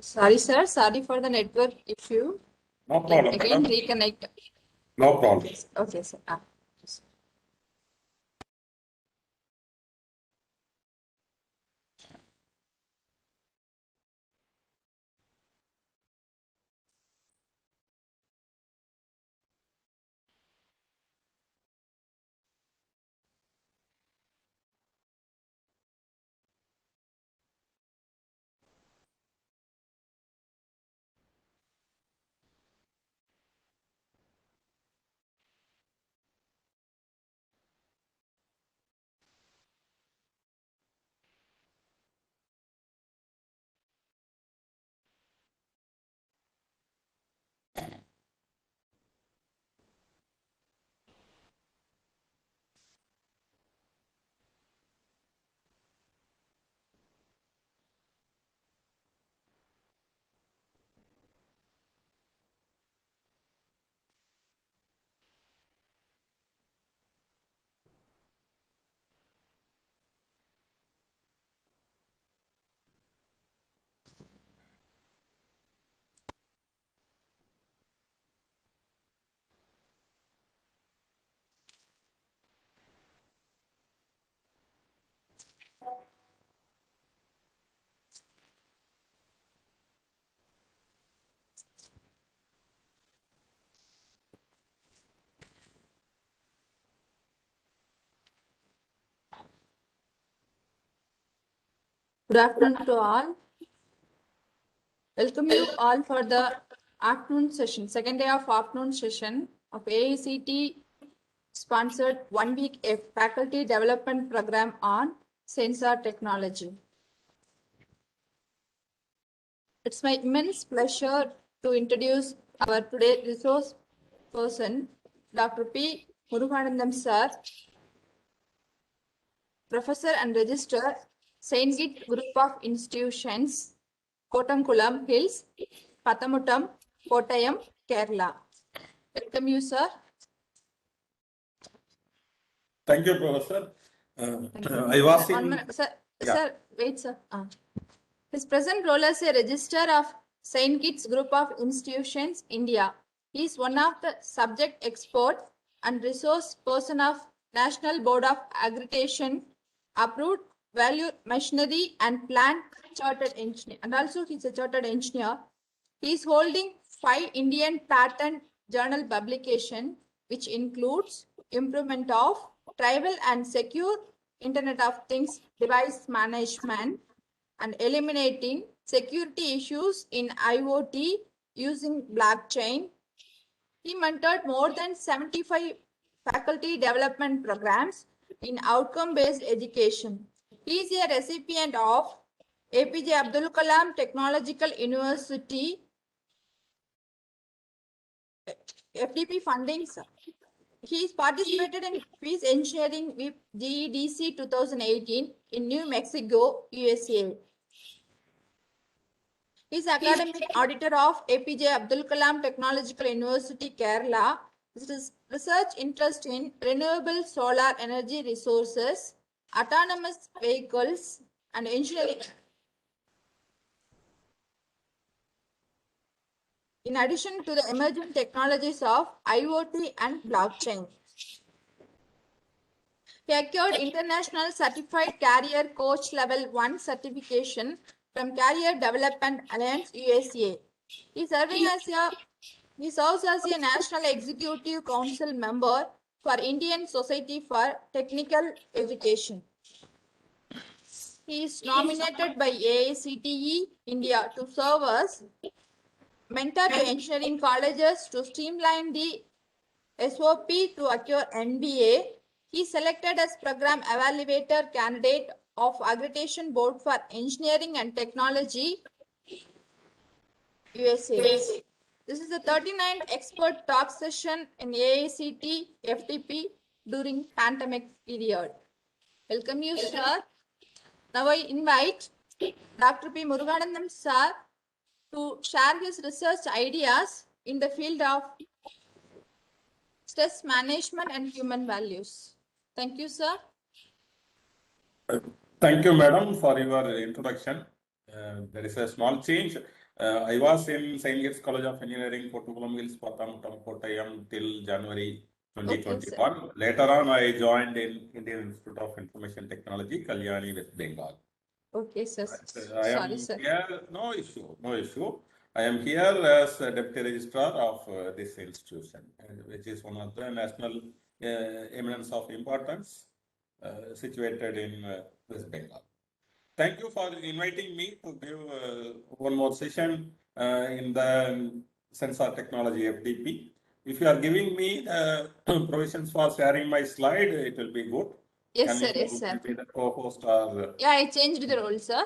Sorry, sir. Sorry for the network issue. No problem, Again, madam. reconnect. No problem. Okay, sir. Good afternoon to all. Welcome you all for the afternoon session, second day of afternoon session of AICT sponsored 1 week faculty development program on sensor technology. It's my immense pleasure to introduce our today's resource person, Dr. P. Muruganandam sir, Professor and Registrar, Saint Git Group of Institutions, Kotankulam Hills, Pathamutam, Kottayam, Kerala. Welcome you, sir. Thank you, Professor. Thank you. I was One in. minute, sir. Yeah. Sir, wait, sir. His present role as a registrar of Saint Kitts Group of Institutions, India. He is one of the subject expert and resource person of National Board of Accreditation, approved value machinery and plant chartered engineer. And also he is a chartered engineer. He is holding 5 Indian patent journal publication, which includes improvement of tribal and secure Internet of Things device management and eliminating security issues in IoT using blockchain. He mentored more than 75 faculty development programs in outcome-based education. He is a recipient of APJ Abdul Kalam Technological University FDP funding. He is participated in Peace Engineering with GEDC 2018 in New Mexico, USA. He is academic auditor of APJ Abdul Kalam Technological University, Kerala. His research interest in renewable solar energy resources, autonomous vehicles, and engineering. In addition to the emerging technologies of IoT and blockchain. He acquired International Certified Career Coach Level 1 certification from Career Development Alliance USA. He serves as a National Executive Council member for Indian Society for Technical Education. He is nominated by AICTE India to serve as mentor to engineering colleges to streamline the SOP to acquire MBA. He selected as program evaluator candidate of Accreditation Board for Engineering and Technology, USA. This is the 39th expert talk session in AICT FTP during pandemic period. Welcome you, sir. Now I invite Dr. P. Muruganandam sir to share his research ideas in the field of stress management and human values. Thank you, sir. Thank you, madam, for your introduction. There is a small change. I was in St. Gates College of Engineering, Portugal Hills, Patamuttam, Kottayam till January Okay, sir. 2021. Later on, I joined in Indian Institute of Information Technology, Kalyani, West Bengal. Okay, sir. I Sorry, am sir. here, no issue, no issue. I am here as a Deputy Registrar of this institution, which is one of the national eminence of importance situated in West Bengal. Thank you for inviting me to give one more session in the sensor technology FDP. If you are giving me the provisions for sharing my slide, it will be good. Yes, Can sir. you Yes, sir. be the co-host or Yeah, I changed the role, sir.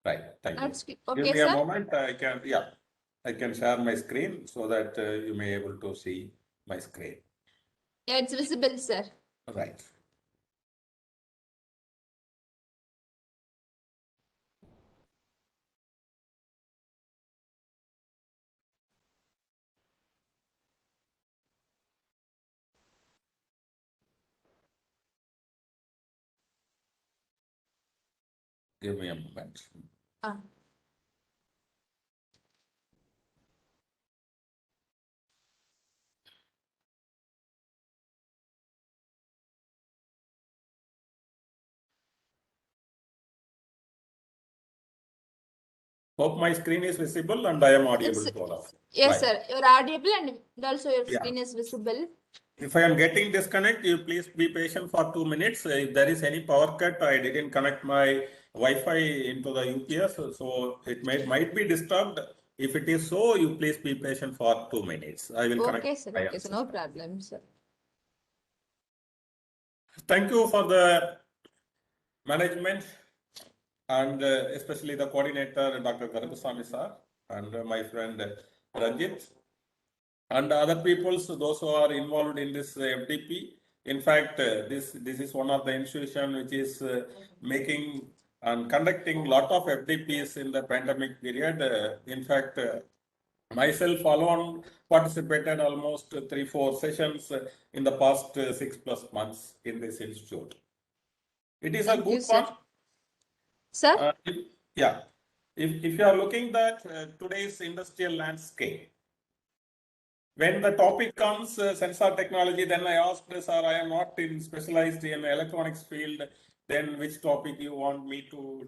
right? Thank you. That's Give okay, me a sir. moment. I can share my screen so that you may able to see my screen. Yeah, it's visible, sir. Right. Give me a moment. Ah. Hope my screen is visible and I am audible It's- to all of you. Yes, Right. sir. You're audible and also your Yeah. screen is visible. If I am getting disconnect, you please be patient for 2 minutes. If there is any power cut, I didn't connect my Wi-Fi into the UPS, so it might be disturbed. If it is so, you please be patient for 2 minutes. I will connect. Okay, sir. my Okay, sir. No problem, sir. Thank you for the management and especially the coordinator, Dr. Gargusamy sir, and my friend Ranjit, and other peoples, those who are involved in this FDP. In fact, this is one of the institution which is making and conducting lot of FDPs in the pandemic period. In fact, myself alone participated almost 3-4 sessions in the past 6+ months in this institute. It is a Thank you, good sir. one. Sir? Yeah, if you are looking at today's industrial landscape, when the topic comes sensor technology, then I asked, sir, I am not specialized in electronics field, then which topic you want me to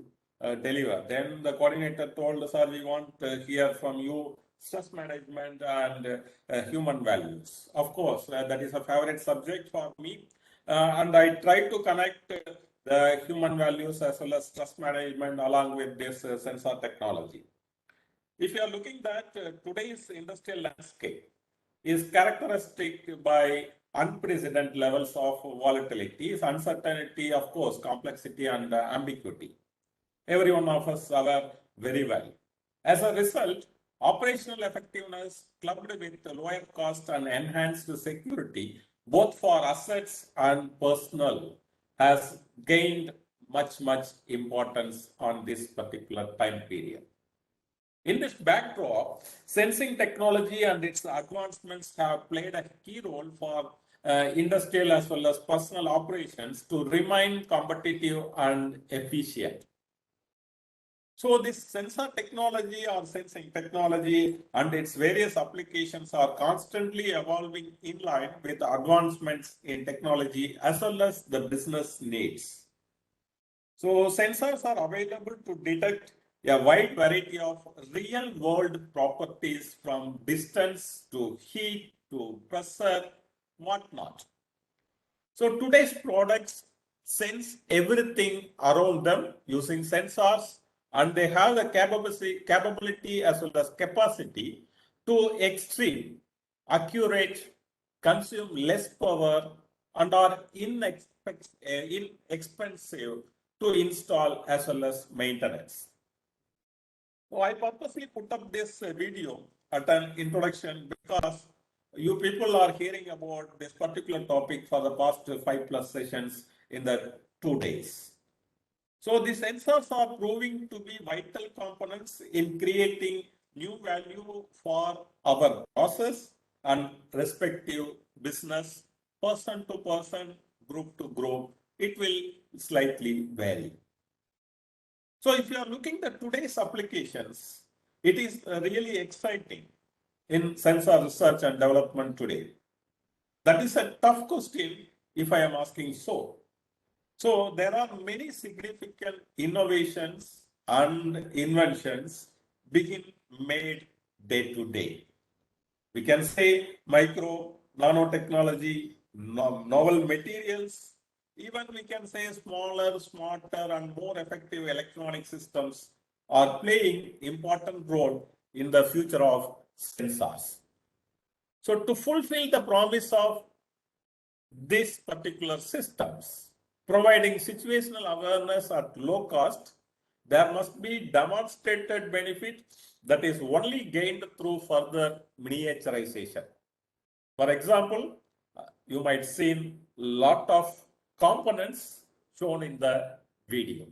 deliver? Then the coordinator told, sir, we want to hear from you stress management and human values. Of course, that is a favorite subject for me. And I try to connect the human values as well as stress management along with this sensor technology. If you are looking at today's industrial landscape, is characteristic by unprecedented levels of volatility, uncertainty, of course, complexity and ambiguity. Every one of us are very well. As a result, operational effectiveness clubbed with lower cost and enhanced security, both for assets and personnel, has gained much importance on this particular time period. In this backdrop, sensing technology and its advancements have played a key role for industrial as well as personal operations to remain competitive and efficient. So this sensor technology or sensing technology and its various applications are constantly evolving in line with advancements in technology as well as the business needs. So sensors are available to detect a wide variety of real world properties from distance to heat to pressure, whatnot. So today's products sense everything around them using sensors, and they have the capability as well as capacity to extreme, accurate, consume less power, and are inexpensive to install as well as maintenance. So I purposely put up this video at an introduction because you people are hearing about this particular topic for the past 5+ sessions in the 2 days. So the sensors are proving to be vital components in creating new value for our process and respective business, person to person, group to group. It will slightly vary. So if you are looking at today's applications, it is really exciting in sensor research and development today. That is a tough question if I am asking so. So there are many significant innovations and inventions being made day to day. We can say micro, nanotechnology, novel materials, even we can say smaller, smarter and more effective electronic systems are playing important role in the future of sensors. So to fulfill the promise of these particular systems, providing situational awareness at low cost, there must be demonstrated benefit that is only gained through further miniaturization. For example, you might see lot of components shown in the video.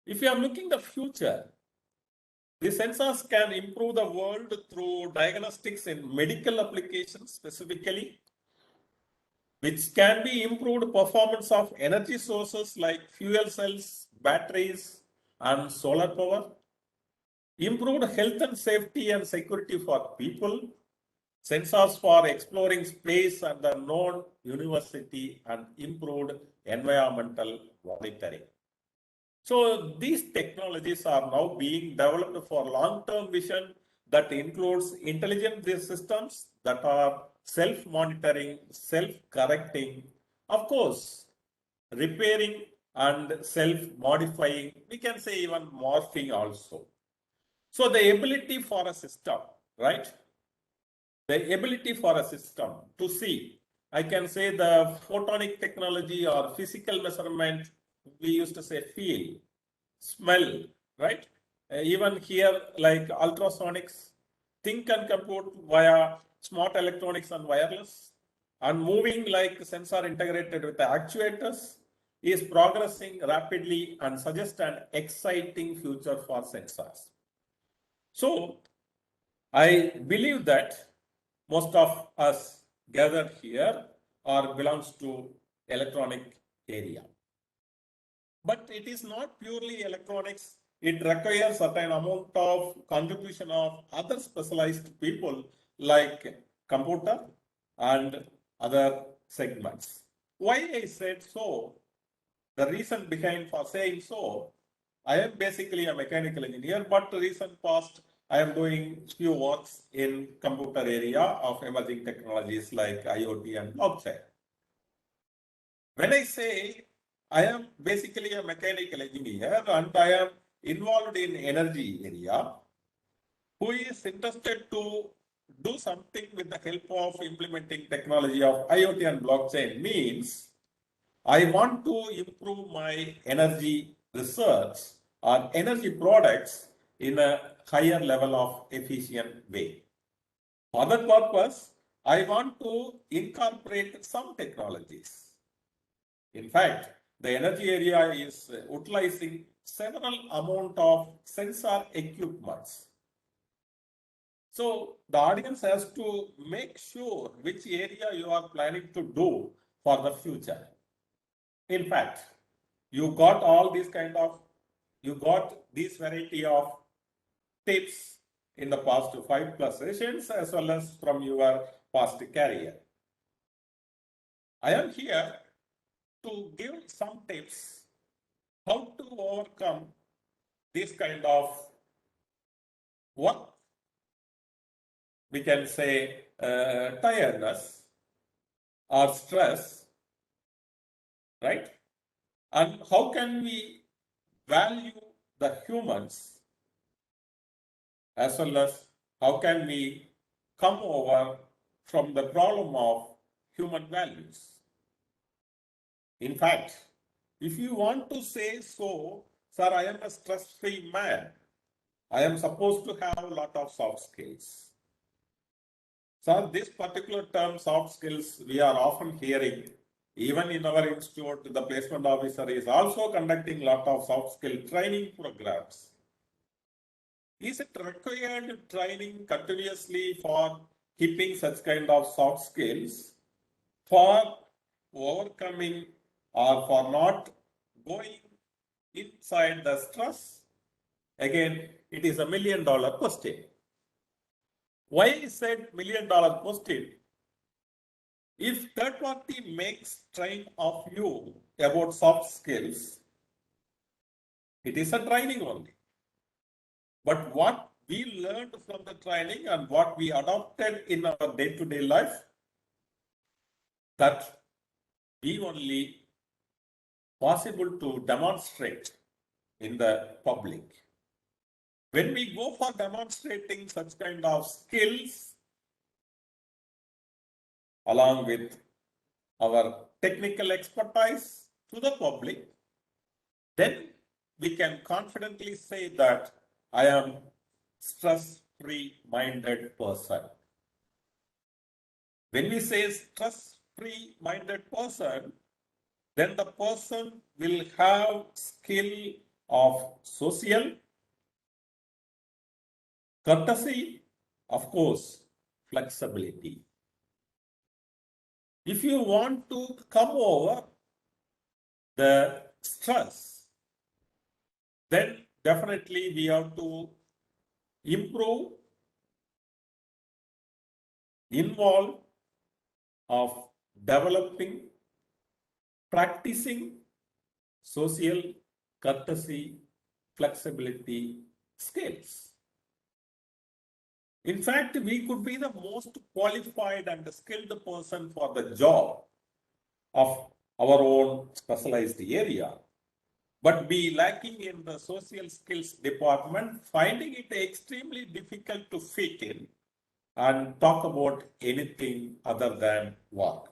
If you are looking the future, the sensors can improve the world through diagnostics in medical applications specifically, which can be improved performance of energy sources like fuel cells, batteries, and solar power, improved health and safety and security for people, sensors for exploring space and the known university, and improved environmental monitoring. So these technologies are now being developed for long-term vision that includes intelligent systems that are self-monitoring, self-correcting, of course, repairing and self-modifying. We can say even morphing also. So the ability for a system, right? The ability for a system to see, I can say the photonic technology or physical measurement, we used to say feel, smell, right? Even here, like ultrasonics, think and compute via smart electronics and wireless, and moving like sensor integrated with the actuators is progressing rapidly and suggests an exciting future for sensors. So I believe that most of us gathered here or belongs to electronic area. But it is not purely electronics. It requires certain amount of contribution of other specialized people like computer and other segments. Why I said so, the reason behind for saying so, I am basically a mechanical engineer, but recent past I am doing few works in computer area of emerging technologies like IoT and blockchain. When I say I am basically a mechanical engineer and I am involved in energy area, who is interested to do something with the help of implementing technology of IoT and blockchain means I want to improve my energy research or energy products in a higher level of efficient way. For that purpose, I want to incorporate some technologies. In fact, the energy area is utilizing several amount of sensor equipments. So the audience has to make sure which area you are planning to do for the future. In fact, you got these variety of tips in the past 5+ sessions as well as from your past career. I am here to give some tips how to overcome this kind of work, we can say tiredness or stress, right? And how can we value the humans as well as how can we come over from the problem of human values? In fact, if you want to say so, sir, I am a stress-free man, I am supposed to have a lot of soft skills. So this particular term, soft skills, we are often hearing. Even in our institute, the placement officer is also conducting a lot of soft skill training programs. Is it required training continuously for keeping such kind of soft skills for overcoming or for not going inside the stress? Again, it is $1 million question. Why I said $1 million question? If third party makes train of you about soft skills, it is a training only. But what we learned from the training and what we adopted in our day-to-day life, that we only possible to demonstrate in the public. When we go for demonstrating such kind of skills along with our technical expertise to the public, then we can confidently say that I am stress-free minded person. When we say stress-free minded person, then the person will have skill of social, courtesy, of course, flexibility. If you want to come over the stress, then definitely we have to improve, involve of developing, practicing social courtesy, flexibility skills. In fact, we could be the most qualified and skilled person for the job of our own specialized area, but be lacking in the social skills department, finding it extremely difficult to fit in and talk about anything other than work.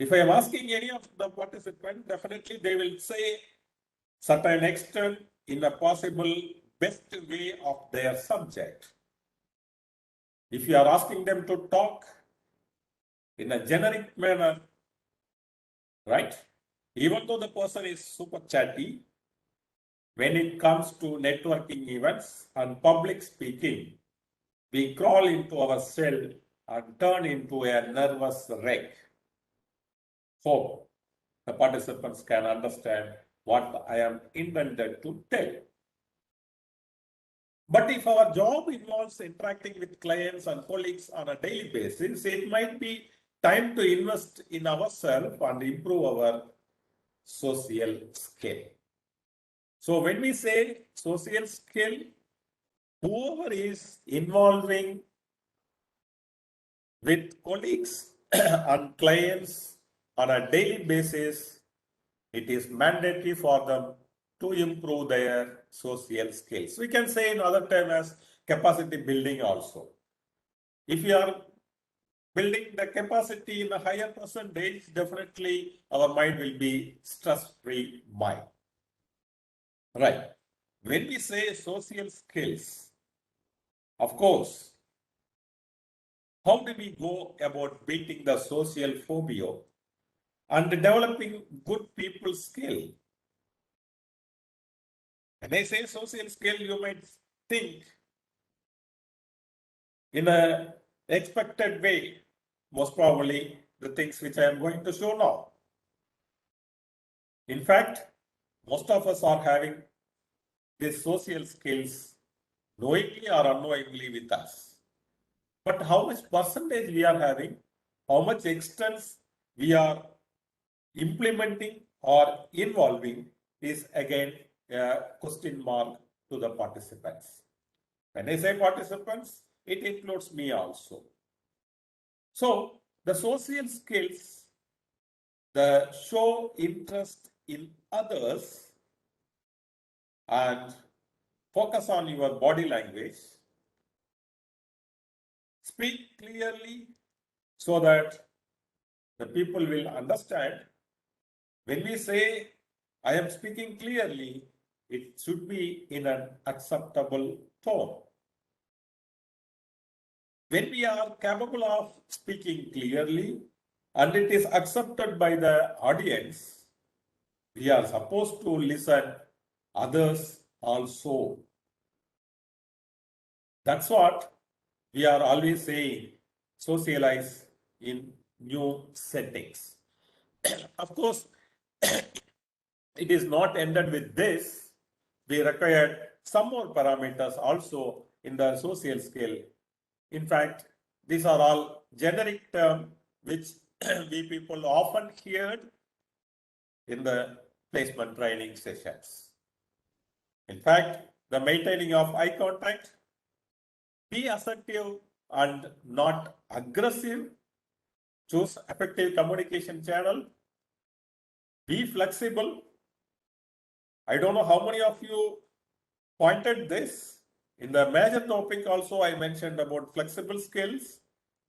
If I am asking any of the participants, definitely they will say certain extent in a possible best way of their subject. If you are asking them to talk in a generic manner, right? Even though the person is super chatty, when it comes to networking events and public speaking, we crawl into our cell and turn into a nervous wreck. Hope the participants can understand what I am intended to tell. But if our job involves interacting with clients and colleagues on a daily basis, it might be time to invest in ourselves and improve our social skill. So when we say social skill, whoever is involving with colleagues and clients on a daily basis, it is mandatory for them to improve their social skills. We can say in other terms as capacity building also. If you are building the capacity in a higher percentage, definitely our mind will be stress-free mind. Right. When we say social skills, of course, how do we go about beating the social phobia and developing good people skill? When I say social skill, you might think in a expected way, most probably the things which I am going to show now. In fact, most of us are having these social skills knowingly or unknowingly with us. But how much percentage we are having, how much extent we are implementing or involving is again a question mark to the participants. When I say participants, it includes me also. So the social skills, the show interest in others and focus on your body language, speak clearly so that the people will understand. When we say I am speaking clearly, it should be in an acceptable tone. When we are capable of speaking clearly and it is accepted by the audience, we are supposed to listen others also. That's what we are always saying, socialize in new settings. Of course, it is not ended with this. We required some more parameters also in the social skill. In fact, these are all generic terms which we people often heard in the placement training sessions. In fact, the maintaining of eye contact, be assertive and not aggressive, choose effective communication channel, be flexible. I don't know how many of you pointed this. In the major topic also I mentioned about flexible skills.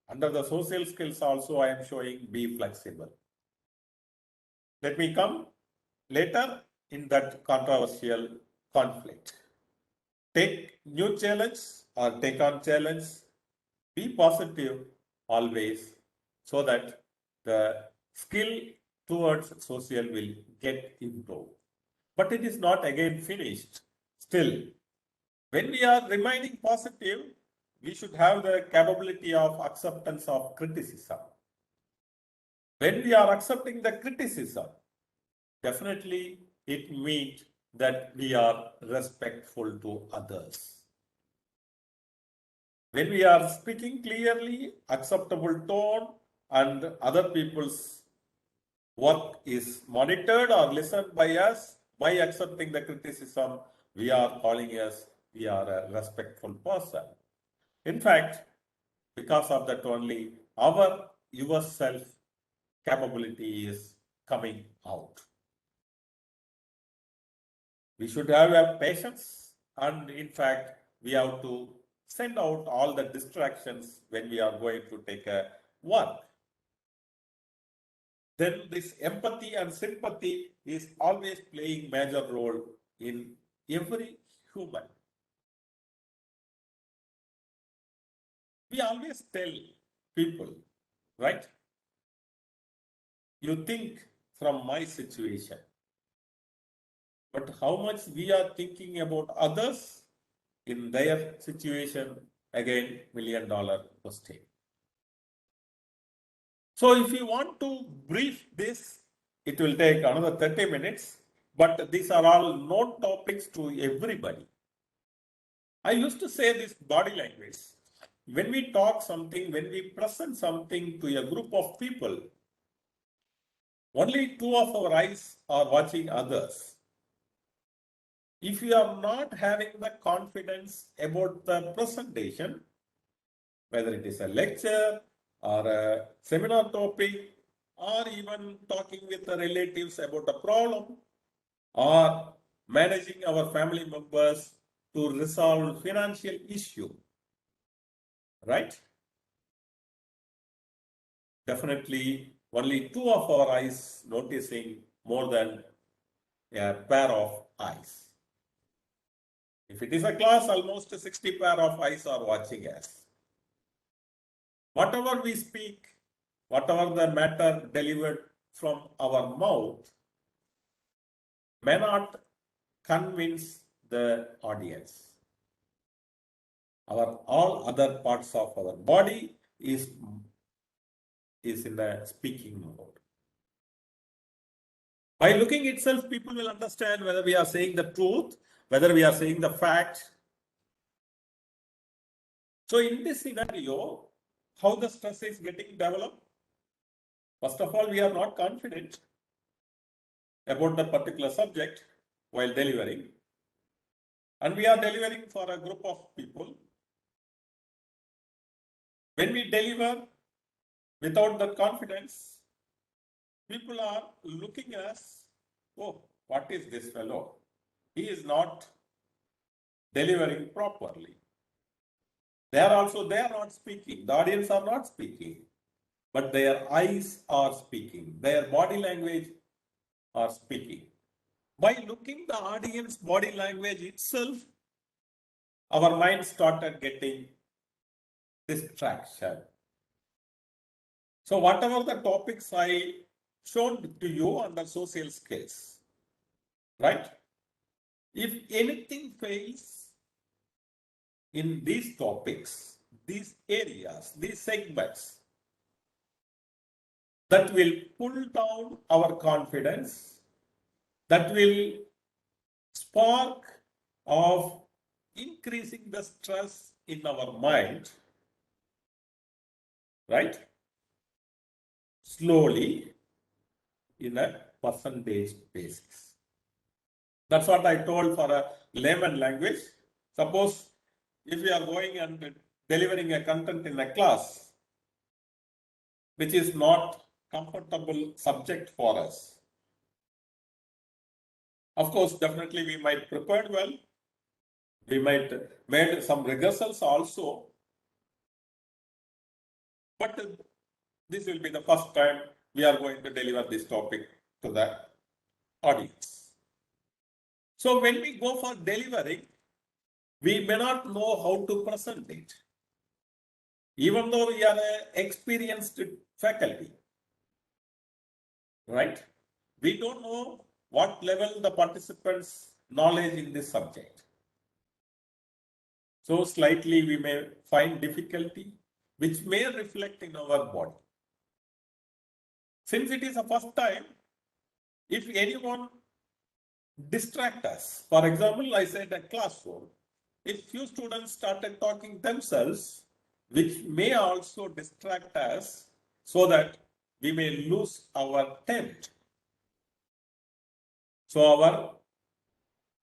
Under the social skills also I am showing be flexible. Let me come later in that controversial conflict. Take new challenge or take on challenge. Be positive always so that the skill towards social will get improved. But it is not again finished. Still, when we are remaining positive, we should have the capability of acceptance of criticism. When we are accepting the criticism, definitely it means that we are respectful to others. When we are speaking clearly, acceptable tone, and other people's work is monitored or listened by us, by accepting the criticism, we are calling us, we are a respectful person. In fact, because of that only, our yourself capability is coming out. We should have a patience, and in fact, we have to send out all the distractions when we are going to take a work. Then this empathy and sympathy is always playing major role in every human. We always tell people, right? You think from my situation, but how much we are thinking about others in their situation, again, $1,000,000 question. So if you want to brief this, it will take another 30 minutes, but these are all known topics to everybody. I used to say this body language. When we talk something, when we present something to a group of people, only two of our eyes are watching others. If you are not having the confidence about the presentation, whether it is a lecture or a seminar topic, or even talking with the relatives about a problem, or managing our family members to resolve financial issue, right? Definitely only two of our eyes noticing more than a pair of eyes. If it is a class, almost 60 pair of eyes are watching us. Whatever we speak, whatever the matter delivered from our mouth may not convince the audience. Our all other parts of our body is in the speaking mode. By looking itself, people will understand whether we are saying the truth, whether we are saying the fact. So in this scenario, how the stress is getting developed? First of all, we are not confident about the particular subject while delivering. And we are delivering for a group of people. When we deliver without that confidence, people are looking at us, oh, what is this fellow? He is not delivering properly. They are not speaking. The audience are not speaking, but their eyes are speaking. Their body language are speaking. By looking the audience body language itself, our mind started getting distraction. So whatever the topics I showed to you under social skills, right? If anything fails in these topics, these areas, these segments, that will pull down our confidence, that will spark of increasing the stress in our mind, right? Slowly in a percentage basis. That's what I told for a layman language. Suppose if we are going and delivering a content in a class, which is not comfortable subject for us. Of course, definitely we might prepare well. We might made some rehearsals also. But this will be the first time we are going to deliver this topic to the audience. So when we go for delivering, we may not know how to present it. Even though we are an experienced faculty, right? We don't know what level the participants' knowledge in this subject. So slightly we may find difficulty, which may reflect in our body. Since it is the first time, if anyone distract us, for example, I said a classroom, if few students started talking themselves, which may also distract us so that we may lose our attempt. So our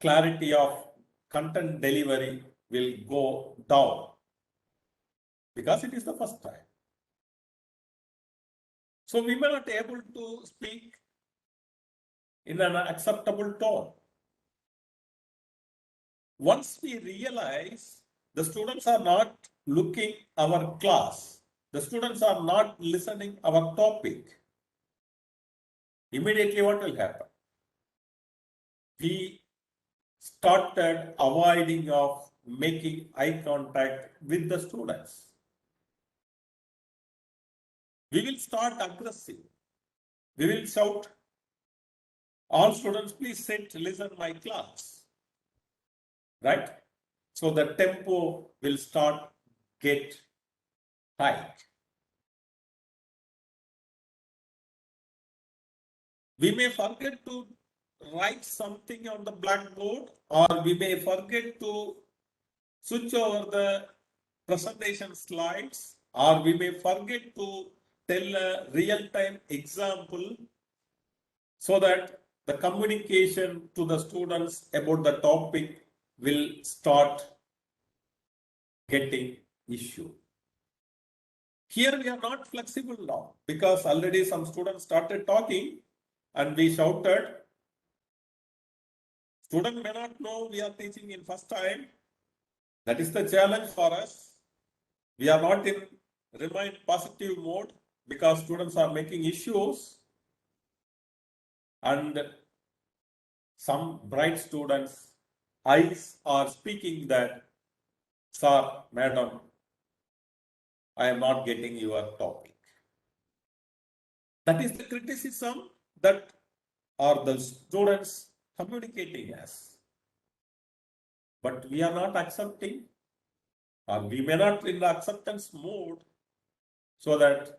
clarity of content delivery will go down because it is the first time. So we may not be able to speak in an acceptable tone. Once we realize the students are not looking our class, the students are not listening our topic, immediately what will happen? We started avoiding of making eye contact with the students. We will start aggressive. We will shout, all students please sit, listen my class. Right? So the tempo will start get high. We may forget to write something on the blackboard, or we may forget to switch over the presentation slides, or we may forget to tell a real-time example so that the communication to the students about the topic will start getting issue. Here we are not flexible now because already some students started talking and we shouted. Student may not know we are teaching in first time. That is the challenge for us. We are not in remain positive mode because students are making issues and some bright students' eyes are speaking that, sir, madam, I am not getting your topic. That is the criticism that are the students communicating us. But we are not accepting, or we may not in the acceptance mode, so that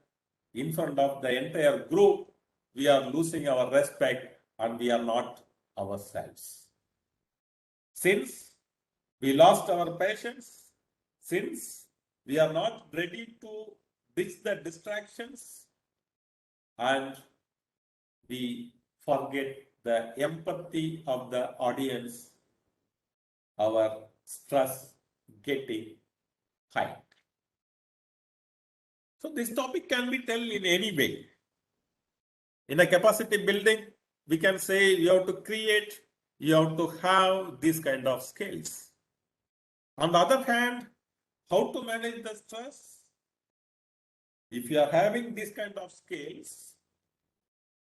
in front of the entire group, we are losing our respect and we are not ourselves. Since we lost our patience, since we are not ready to ditch the distractions, and we forget the empathy of the audience, our stress getting high. So this topic can be told in any way. In a capacity building, we can say you have to create, you have to have these kind of skills. On the other hand, how to manage the stress? If you are having these kind of skills,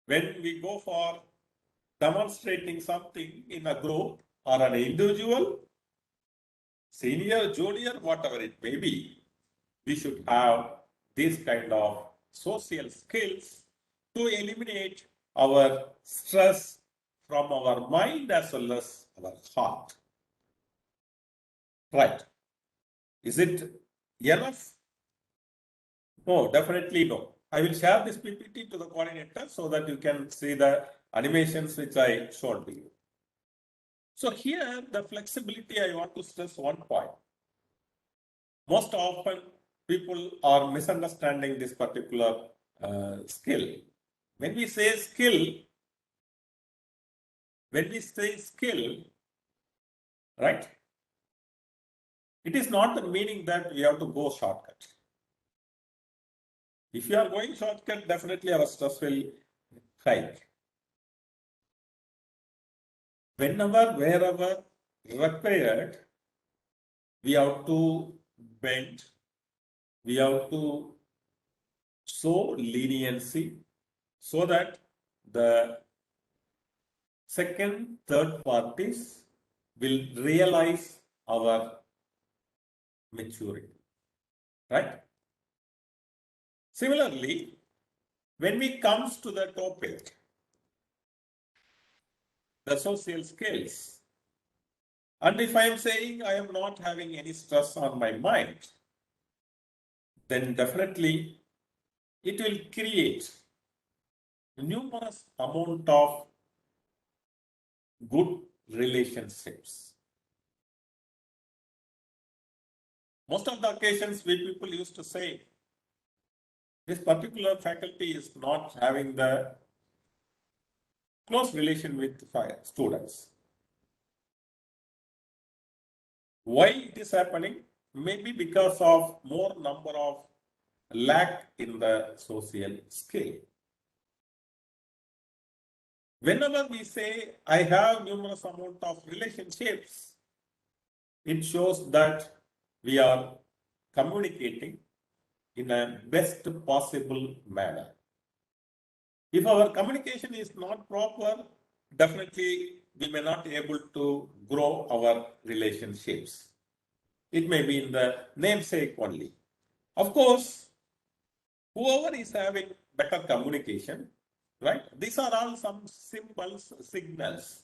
when we go for demonstrating something in a group or an individual, senior, junior, whatever it may be, we should have this kind of social skills to eliminate our stress from our mind as well as our heart. Right. Is it enough? No, definitely no. I will share this PPT to the coordinator so that you can see the animations which I showed to you. So here the flexibility, I want to stress one point. Most often people are misunderstanding this particular skill. When we say skill, right, it is not the meaning that we have to go shortcut. If you are going shortcut, definitely our stress will hike. Whenever, wherever required, we have to bend, we have to show leniency so that the second, third parties will realize our maturity, right? Similarly, when we comes to the topic, the social skills, and if I am saying I am not having any stress on my mind, then definitely it will create numerous amount of good relationships. Most of the occasions we people used to say, this particular faculty is not having the close relation with students. Why it is happening? Maybe because of more number of lack in the social skill. Whenever we say I have numerous amount of relationships, it shows that we are communicating in a best possible manner. If our communication is not proper, definitely we may not be able to grow our relationships. It may be in the namesake only. Of course, whoever is having better communication, right? These are all some symbols, signals.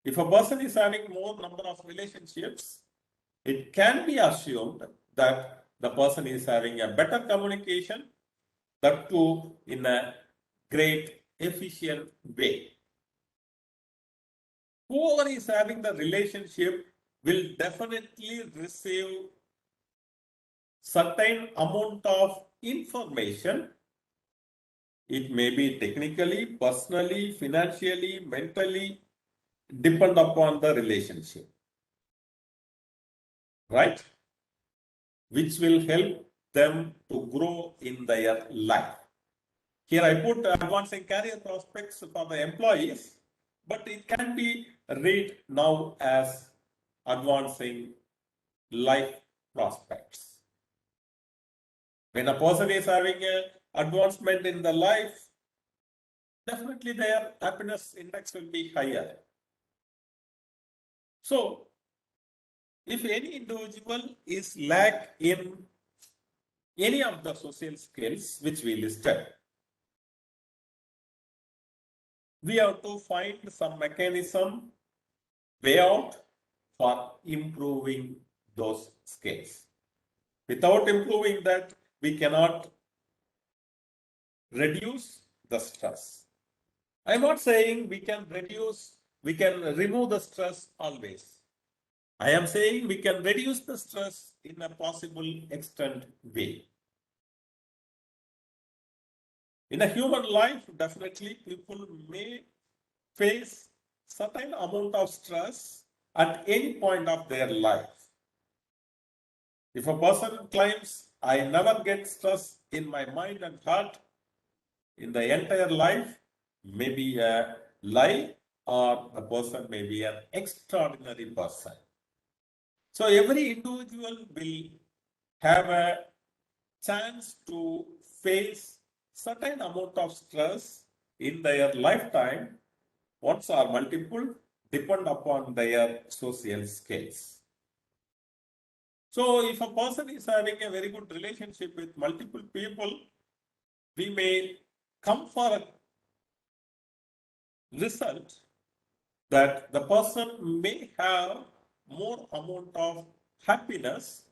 If a person is having more number of relationships, it can be assumed that the person is having a better communication, that too in a great efficient way. Whoever is having the relationship will definitely receive certain amount of information. It may be technically, personally, financially, mentally, depend upon the relationship, right? Which will help them to grow in their life. Here I put advancing career prospects for the employees, but it can be read now as advancing life prospects. When a person is having an advancement in the life, definitely their happiness index will be higher. So, if any individual is lack in any of the social skills which we listed, we have to find some mechanism, way out for improving those skills. Without improving that, we cannot reduce the stress. I'm not saying we can remove the stress always. I am saying we can reduce the stress in a possible extent way. In a human life, definitely people may face certain amount of stress at any point of their life. If a person claims, I never get stress in my mind and heart in the entire life, maybe a lie, or the person may be an extraordinary person. So every individual will have a chance to face certain amount of stress in their lifetime, once or multiple, depend upon their social skills. So if a person is having a very good relationship with multiple people, we may come for a result that the person may have more amount of happiness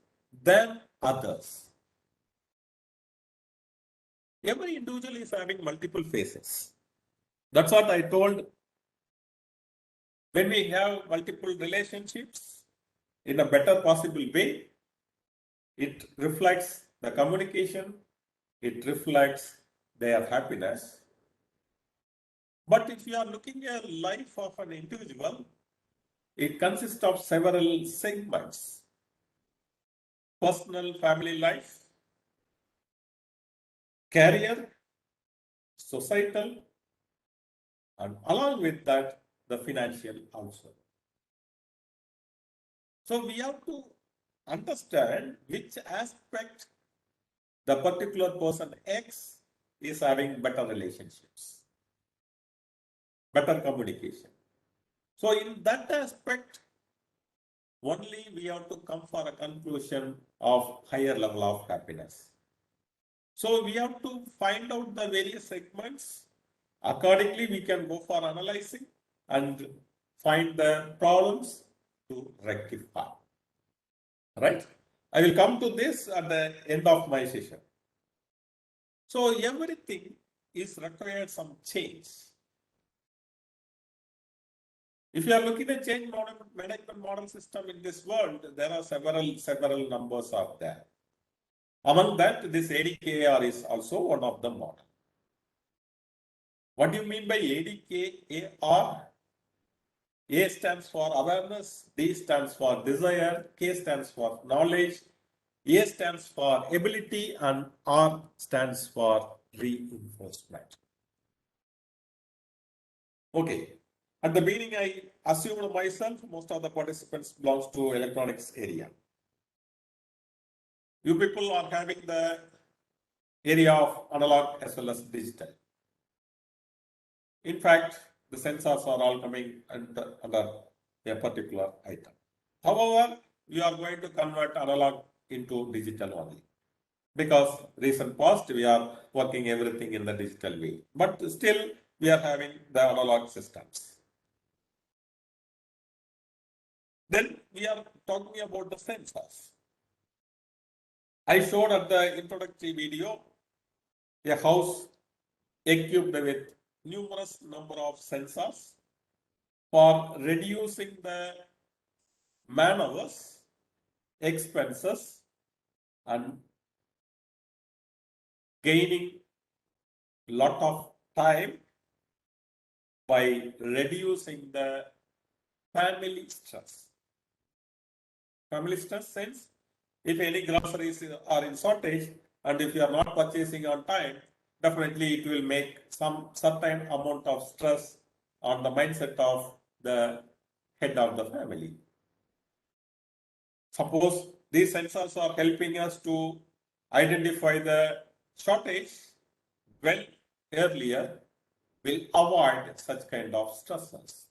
than others. every individual is having multiple phases. That's what I told. When we have multiple relationships in a better possible way, it reflects the communication, it reflects their happiness. But if you are looking at life of an individual, it consists of several segments. Personal family life, career, societal, and along with that, the financial also. So we have to understand which aspect the particular person X is having better relationships, better communication. So in that aspect, only we have to come for a conclusion of higher level of happiness. So we have to find out the various segments. Accordingly, we can go for analyzing and find the problems to rectify. Right? I will come to this at the end of my session. So everything is required some change. If you are looking at change management model system in this world, there are several numbers out there. Among that, this ADKAR is also one of the model. What do you mean by ADKAR? A stands for awareness, D stands for desire, K stands for knowledge, A stands for ability, and R stands for reinforcement. Okay. At the beginning, I assumed myself, most of the participants belongs to electronics area. You people are having the area of analog as well as digital. In fact, the sensors are all coming under a particular item. However, we are going to convert analog into digital only. Because recent past, we are working everything in the digital way. But still, we are having the analog systems. Then we are talking about the sensors. I showed at the introductory video a house equipped with numerous number of sensors for reducing the man hours, expenses, and gaining lot of time by reducing the family stress. Family stress sense, if any groceries are in shortage and if you are not purchasing on time, definitely it will make some certain amount of stress on the mindset of the head of the family. Suppose these sensors are helping us to identify the shortage well earlier, will avoid such kind of stressors.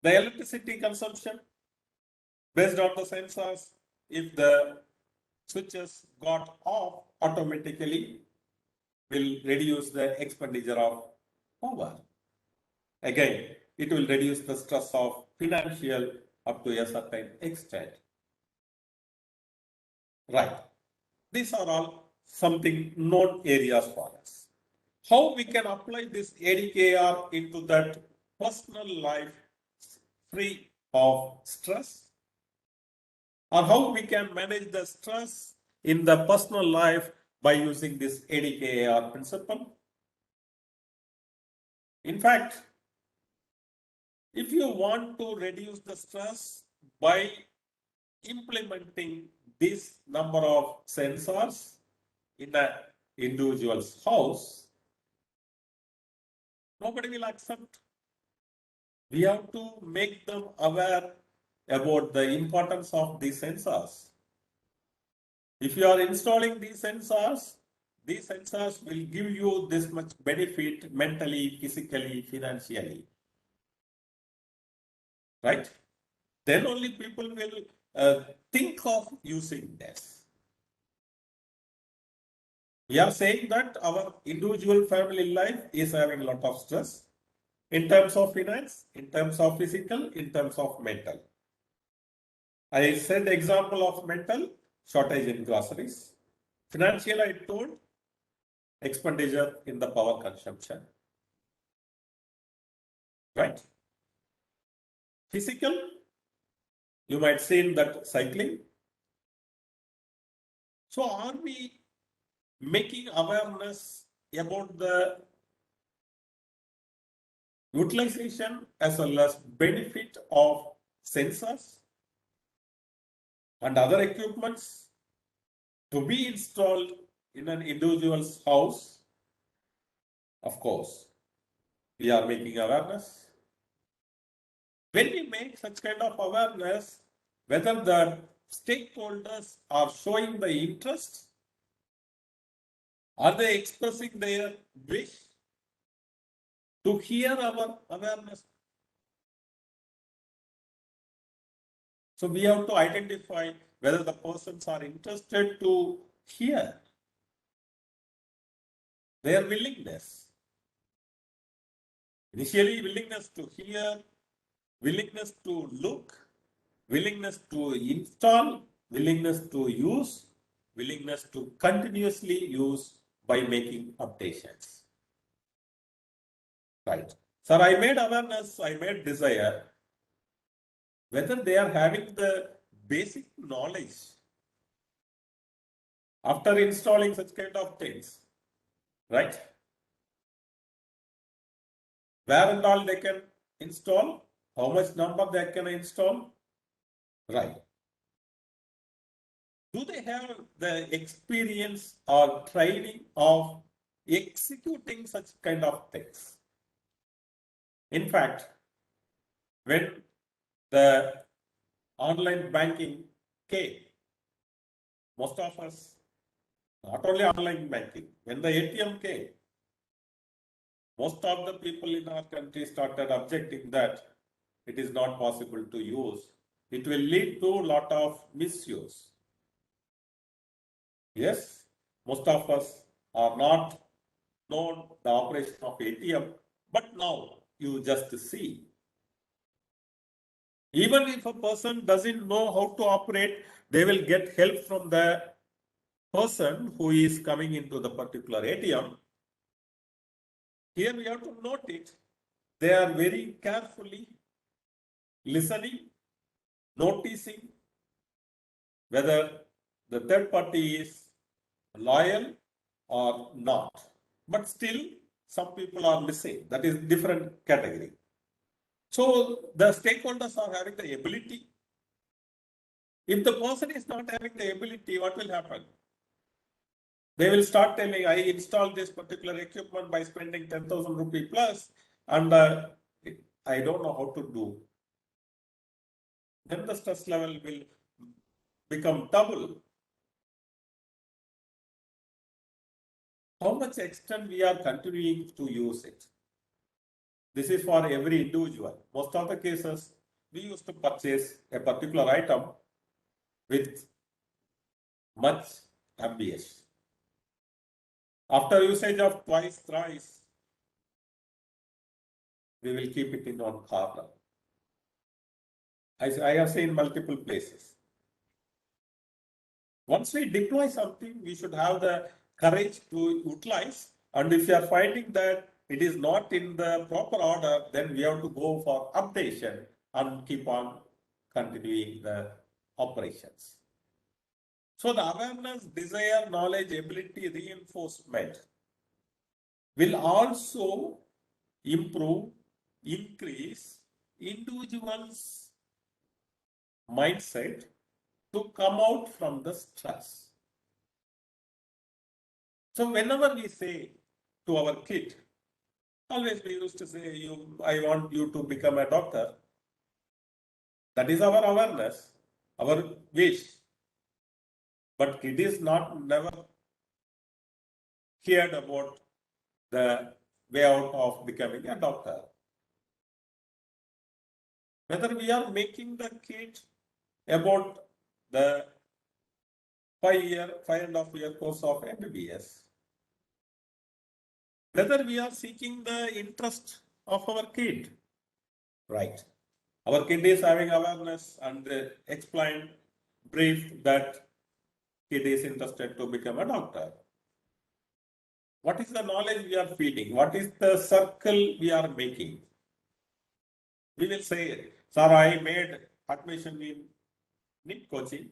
The electricity consumption based on the sensors, if the switches got off automatically, will reduce the expenditure of power. Again, it will reduce the stress of financial up to a certain extent. Right. These are all something known areas for us. How we can apply this ADKAR into that personal life free of stress? Or how we can manage the stress in the personal life by using this ADKAR principle? In fact, if you want to reduce the stress by implementing this number of sensors in an individual's house, nobody will accept. We have to make them aware about the importance of these sensors. If you are installing these sensors will give you this much benefit mentally, physically, financially. Right? Then only people will think of using this. We are saying that our individual family life is having a lot of stress in terms of finance, in terms of physical, in terms of mental. I said example of mental. shortage in groceries. Financial, I told, expenditure in the power consumption. Right? Physical, you might see in that cycling. So are we making awareness about the utilization as well as benefit of sensors and other equipments to be installed in an individual's house? Of course, we are making awareness. When we make such kind of awareness, whether the stakeholders are showing the interest, are they expressing their wish to hear our awareness? So we have to identify whether the persons are interested to hear, their willingness. Initially, willingness to hear, willingness to look, willingness to install, willingness to use, willingness to continuously use by making updates. Right. Sir, I made awareness, I made desire. Whether they are having the basic knowledge after installing such kind of things, right? Where and all they can install, how much number they can install, right? Do they have the experience or training of executing such kind of things? In fact, when the online banking came, most of us, not only online banking, when the ATM came, most of the people in our country started objecting that it is not possible to use. It will lead to a lot of misuse. Yes, most of us are not known the operation of ATM, but now you just see. Even if a person doesn't know how to operate, they will get help from the person who is coming into the particular ATM. Here we have to note it. They are very carefully listening, noticing whether the third party is loyal or not. But still, some people are missing. That is different category. So the stakeholders are having the ability. If the person is not having the ability, what will happen? They will start telling, I installed this particular equipment by spending 10,000 rupee plus, and I don't know how to do. Then the stress level will become double. How much extent we are continuing to use it? This is for every individual. Most of the cases, we used to purchase a particular item with much MBS. After usage of twice, thrice, we will keep it in one corner. I have seen multiple places. Once we deploy something, we should have the courage to utilize. And if you are finding that it is not in the proper order, then we have to go for updation and keep on continuing the operations. So the awareness, desire, knowledge, ability, reinforcement will also improve, increase individuals' mindset to come out from the stress. So whenever we say to our kid, always we used to say, I want you to become a doctor. That is our awareness, our wish. But kid is never heard about the way out of becoming a doctor. Whether we are making the kid about the 5.5 year course of MBBS, whether we are seeking the interest of our kid, right? Our kid is having awareness and explained, briefed that kid is interested to become a doctor. What is the knowledge we are feeding? What is the circle we are making? We will say, sir, I made admission in NIT coaching.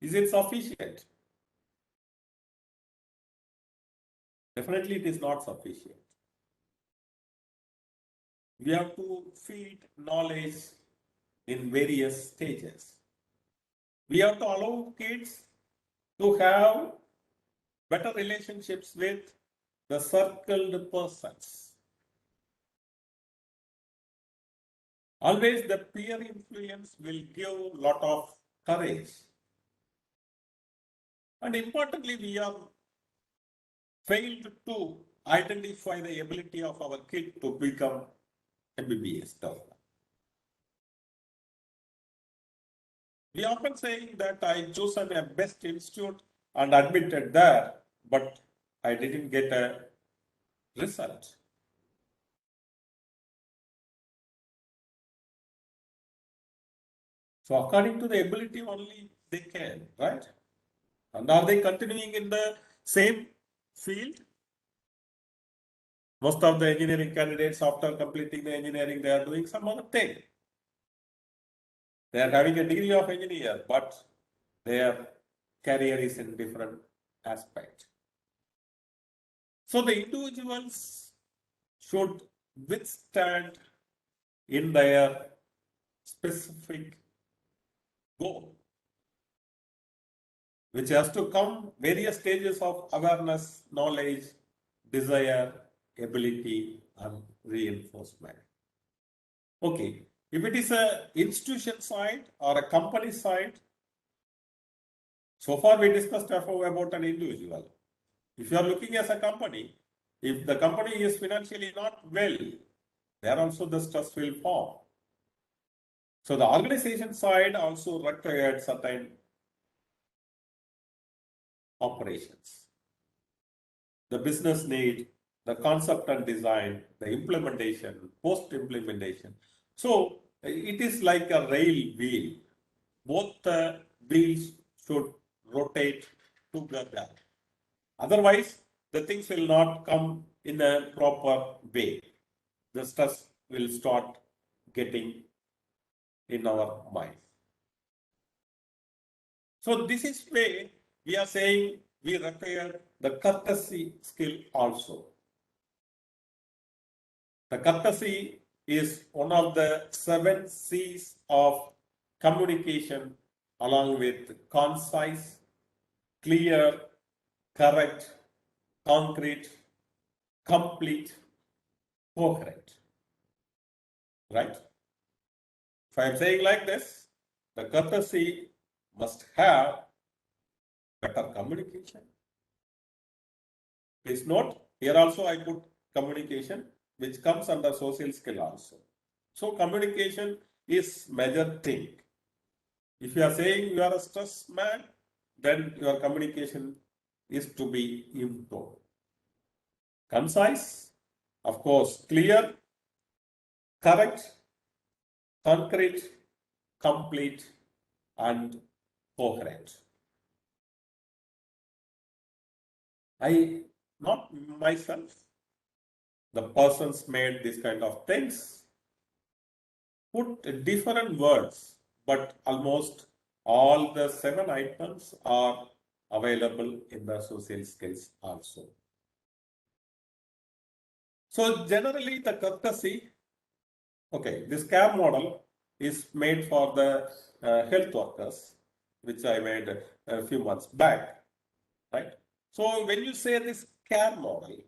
Is it sufficient? Definitely it is not sufficient. We have to feed knowledge in various stages. We have to allow kids to have better relationships with the circled persons. Always the peer influence will give a lot of courage. And importantly, we have failed to identify the ability of our kid to become MBBS doctor. We often say that I chosen a best institute and admitted there, but I didn't get a result. So according to the ability only they can, right? And are they continuing in the same field? Most of the engineering candidates, after completing the engineering, they are doing some other thing. They are having a degree of engineer, but their career is in different aspect. So the individuals should withstand in their specific goal, which has to come various stages of awareness, knowledge, desire, ability, and reinforcement. Okay, if it is a institution side or a company side, so far we discussed about an individual. If you are looking as a company, if the company is financially not well, there also the stress will form. So the organization side also required certain operations. The business need, the concept and design, the implementation, post-implementation. So it is like a rail wheel. Both the wheels should rotate together. Otherwise, the things will not come in a proper way. The stress will start getting in our mind. So this is way we are saying we require the courtesy skill also. The courtesy is one of the 7 C's of communication, along with concise, clear, correct, concrete, complete, coherent. Right? If I am saying like this, the courtesy must have better communication. Please note, here also I put communication, which comes under social skill also. So communication is major thing. If you are saying you are a stress man, then your communication is to be improved. Concise, of course, clear, correct, concrete, complete, and coherent. Not myself, the persons made this kind of things, put different words, but almost all the 7 items are available in the social skills also. So generally the courtesy, okay, this CARE model is made for the health workers, which I made a few months back, right? So when you say this CARE model,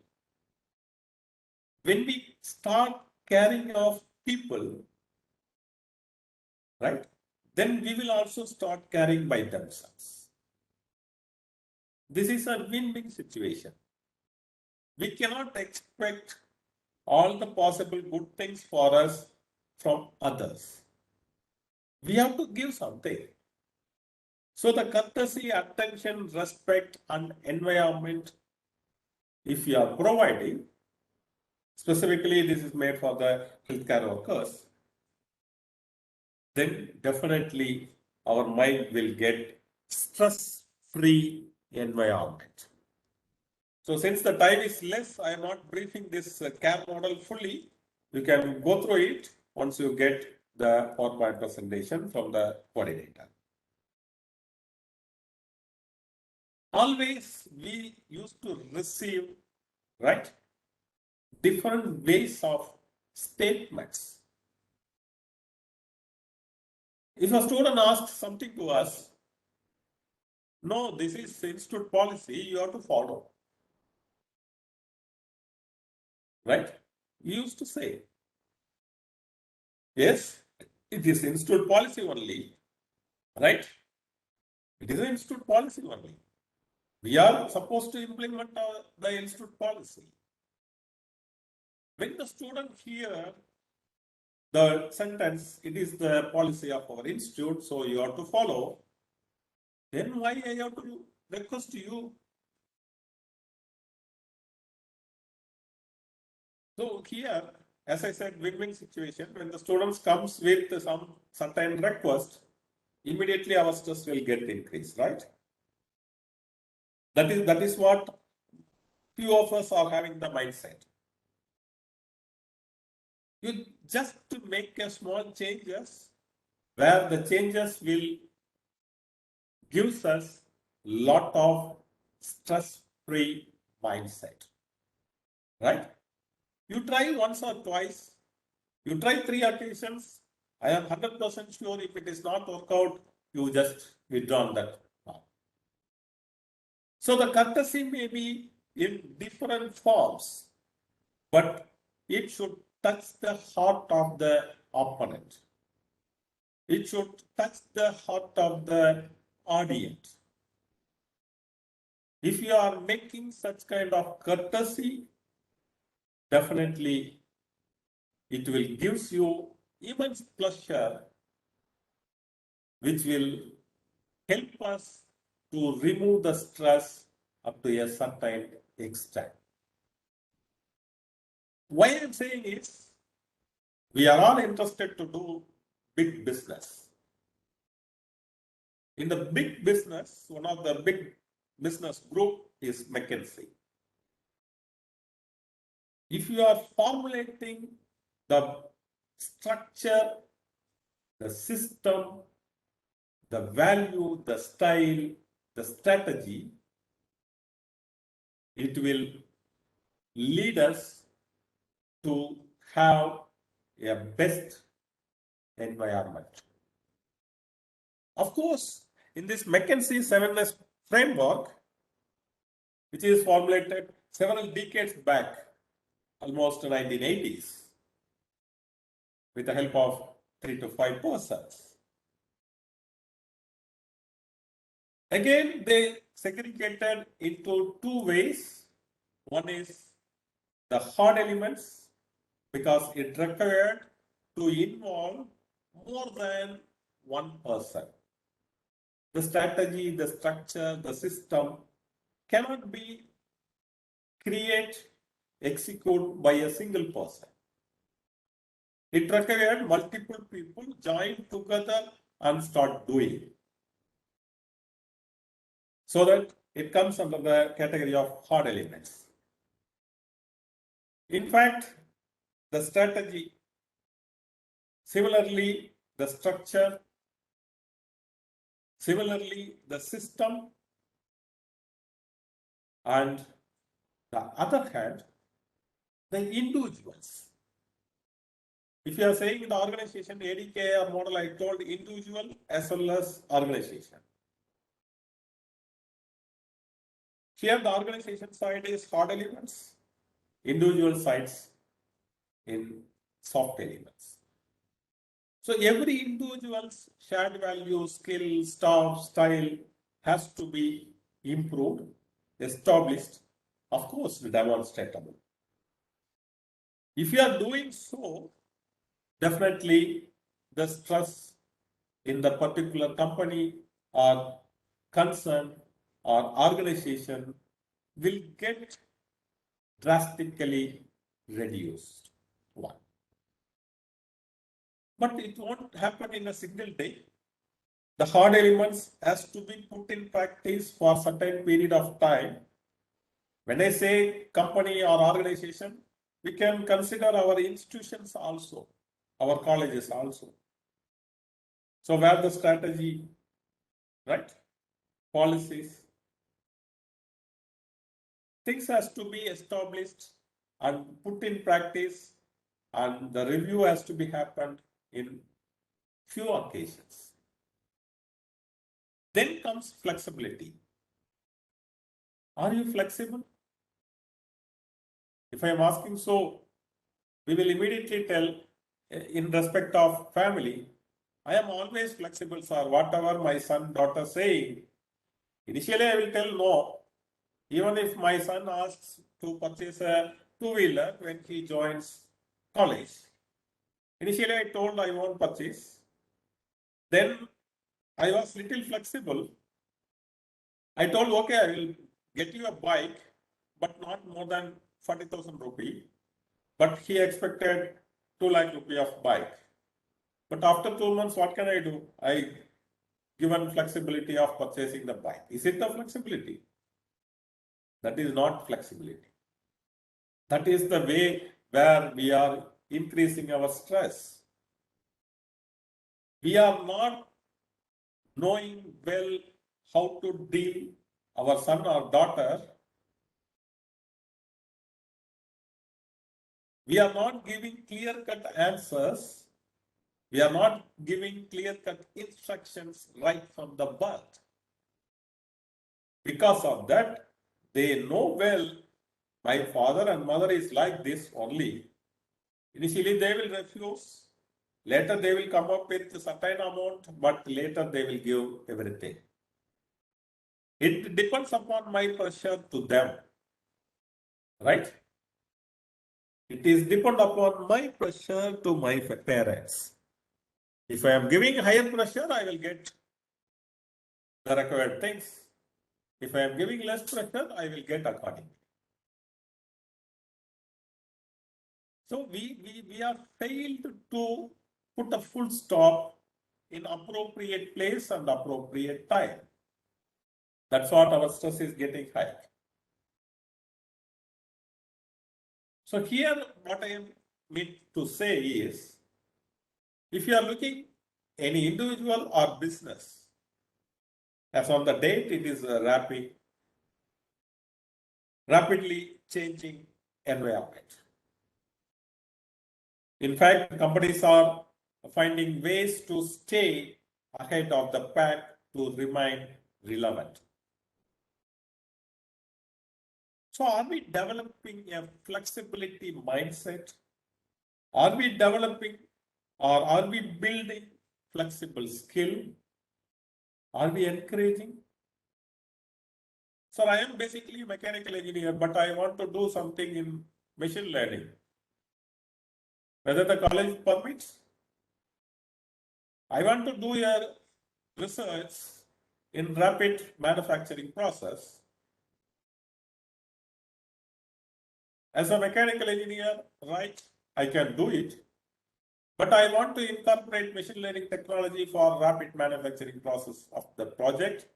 when we start caring of people, right, then we will also start caring by themselves. This is a win-win situation. We cannot expect all the possible good things for us from others. We have to give something. So the courtesy, attention, respect, and environment, if you are providing, specifically this is made for the healthcare workers, then definitely our mind will get stress free environment. So since the time is less, I am not briefing this CARE model fully. You can go through it once you get the PowerPoint presentation from the coordinator. Always we used to receive, right, different ways of statements. If a student asks something to us, no, this is institute policy, you have to follow. Right? We used to say, yes, it is institute policy only, right? It is an institute policy only. We are supposed to implement the institute policy. When the student hear the sentence, it is the policy of our institute, so you have to follow, then why I have to request you? So here, as I said, win-win situation, when the students comes with some certain request, immediately our stress will get increased, right? That is what few of us are having the mindset. You just to make a small changes where the changes will gives us lot of stress-free mindset, right? You try once or twice, you try 3 occasions. I am 100% sure if it is not work out, you just withdraw that. So the courtesy may be in different forms, but it should touch the heart of the opponent. It should touch the heart of the audience. If you are making such kind of courtesy, definitely it will give you immense pleasure, which will help us to remove the stress up to a certain extent. Why I am saying is, we are all interested to do big business. In the big business, one of the big business group is McKinsey. If you are formulating the structure, the system, the value, the style, the strategy, it will lead us to have a best environment. Of course, in this McKinsey 7S framework, which is formulated several decades back, almost 1980s, with the help of 3 to 5 persons. Again, they segregated into 2 ways. One is the hard elements, because it required to involve more than one person. The strategy, the structure, the system cannot be execute by a single person. It required multiple people join together and start doing, so that it comes under the category of hard elements. In fact, the strategy, similarly the structure, similarly the system, and the other hand, the individuals. If you are saying the organization, ADKR model, I told individual as well as organization. Here the organization side is hard elements, individual sides in soft elements. So every individual's shared value, skill, staff, style has to be improved, established, of course, demonstrable. If you are doing so, definitely the stress in the particular company or concern or organization will get drastically reduced. One. But it won't happen in a single day. the hard elements has to be put in practice for a certain period of time. When I say company or organization, we can consider our institutions also, our colleges also. So where the strategy, right? Policies, things has to be established and put in practice, and the review has to be happened in few occasions. Then comes flexibility. Are you flexible? If I am asking so, we will immediately tell in respect of family, I am always flexible, sir. Whatever my son, daughter saying, initially I will tell no. Even if my son asks to purchase a two-wheeler when he joins college. Initially I told I won't purchase. Then I was little flexible. I told, okay, I will get you a bike, but not more than 40,000 rupee. But he expected 2 lakh rupee of bike. But after 2 months, what can I do? I given flexibility of purchasing the bike. Is it the flexibility? That is not flexibility. That is the way where we are increasing our stress. We are not knowing well how to deal our son or daughter. We are not giving clear-cut answers. We are not giving clear-cut instructions right from the birth. Because of that, they know well, my father and mother is like this only. Initially, they will refuse. Later, they will come up with a certain amount, but later they will give everything. It depends upon my pressure to them, right? It is depend upon my pressure to my parents. If I am giving higher pressure, I will get the required things. If I am giving less pressure, I will get accordingly. So we are failed to put a full stop in appropriate place and appropriate time. That's what our stress is getting high. So here what I am meant to say is, if you are looking any individual or business, as on the date it is a rapidly changing environment. In fact, companies are finding ways to stay ahead of the pack to remain relevant. So are we developing a flexibility mindset? Are we developing or are we building flexible skill? Are we encouraging? So I am basically a mechanical engineer, but I want to do something in machine learning. Whether the college permits, I want to do a research in rapid manufacturing process. As a mechanical engineer, right, I can do it, but I want to incorporate machine learning technology for rapid manufacturing process of the project.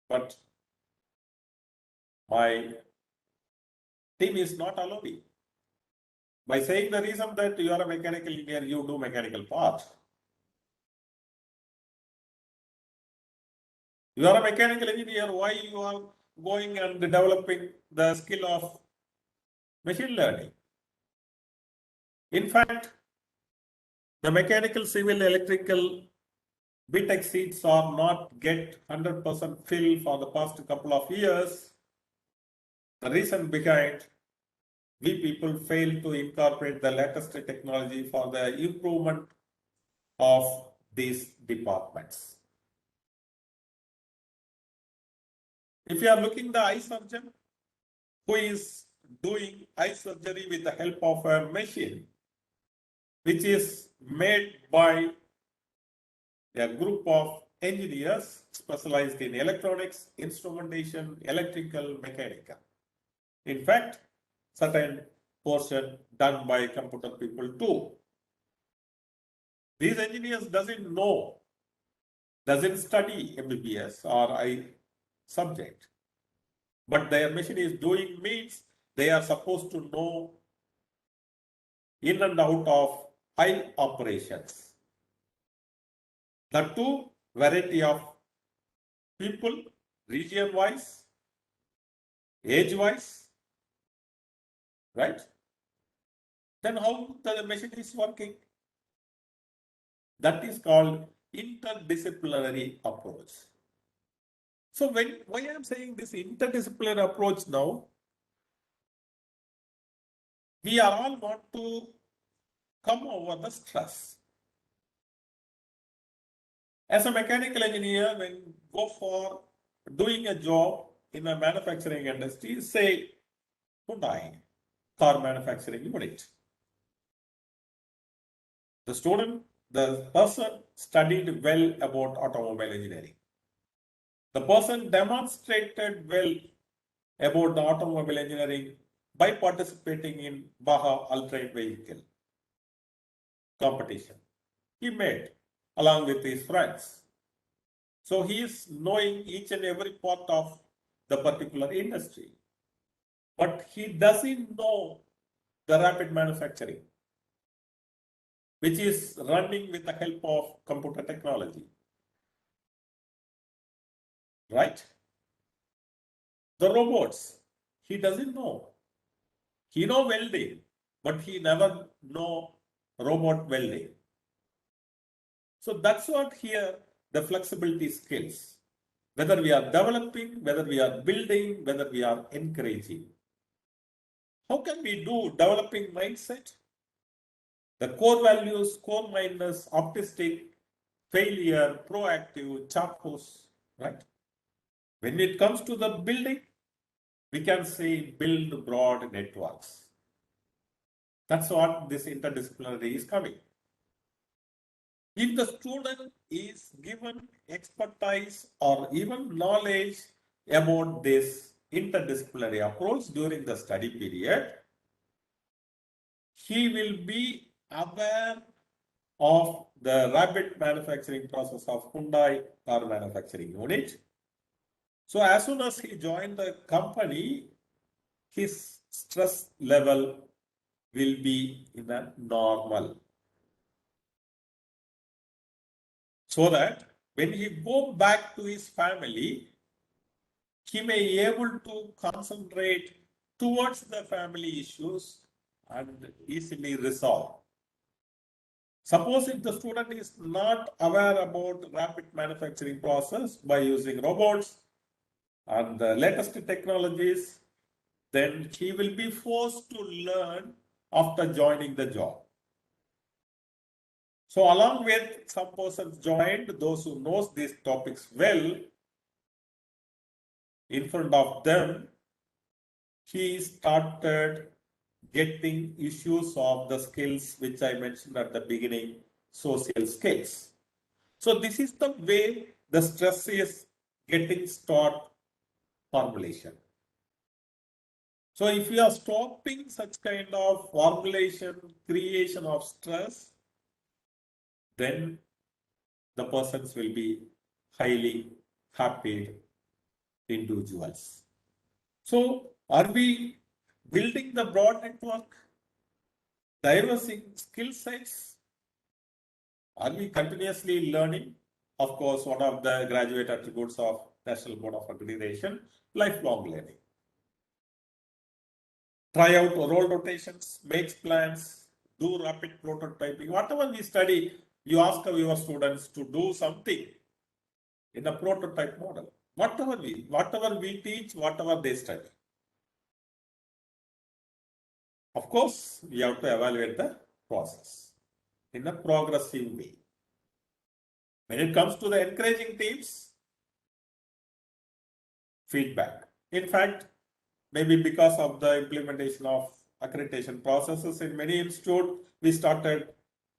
But my team is not allowing. By saying the reason that you are a mechanical engineer, you do mechanical parts. You are a mechanical engineer, why you are going and developing the skill of machine learning? In fact, the mechanical, civil, electrical BTech seats are not get 100% fill for the past couple of years. The reason behind, we people fail to incorporate the latest technology for the improvement of these departments. If you are looking the eye surgeon who is doing eye surgery with the help of a machine, which is made by a group of engineers specialized in electronics, instrumentation, electrical, mechanical. In fact, certain portion done by computer people too. These engineers doesn't know doesn't study MBBS or I subject, but their machine is doing means they are supposed to know in and out of high operations. The two variety of people, region wise, age wise, right? Then how the machine is working? That is called interdisciplinary approach. So why I am saying this interdisciplinary approach now, we are all want to come over the stress. As a mechanical engineer, when you go for doing a job in a manufacturing industry, say Hyundai car manufacturing unit. The person studied well about automobile engineering. The person demonstrated well about the automobile engineering by participating in Baja All-Terrain Vehicle competition. He made along with his friends. So he is knowing each and every part of the particular industry. But he doesn't know the rapid manufacturing, which is running with the help of computer technology. Right? The robots, he doesn't know. He know welding, but he never know robot welding. So that's what here the flexibility skills, whether we are developing, whether we are building, whether we are encouraging. How can we do developing mindset? The core values, core mindedness, optimistic, failure, proactive, chapos, right? When it comes to the building, we can say build broad networks. That's what this interdisciplinary is coming. If the student is given expertise or even knowledge about this interdisciplinary approach during the study period, he will be aware of the rapid manufacturing process of Hyundai car manufacturing unit. So as soon as he joined the company, his stress level will be in a normal. So that when he go back to his family, he may be able to concentrate towards the family issues and easily resolve. Suppose if the student is not aware about rapid manufacturing process by using robots and the latest technologies, then he will be forced to learn after joining the job. So along with some persons joined, those who knows these topics well, in front of them, he started getting issues of the skills which I mentioned at the beginning, social skills. So this is the way the stress is getting start formulation. So if you are stopping such kind of formulation, creation of stress, then the persons will be highly happy individuals. So are we building the broad network, diversing skill sets? Are we continuously learning? Of course, one of the graduate attributes of National Board of Accreditation, lifelong learning. Try out role rotations, make plans, do rapid prototyping. Whatever we study, you ask your students to do something in a prototype model. Whatever we teach, whatever they study. Of course, we have to evaluate the process in a progressive way. When it comes to the encouraging teams, feedback. In fact, maybe because of the implementation of accreditation processes in many institutes, we started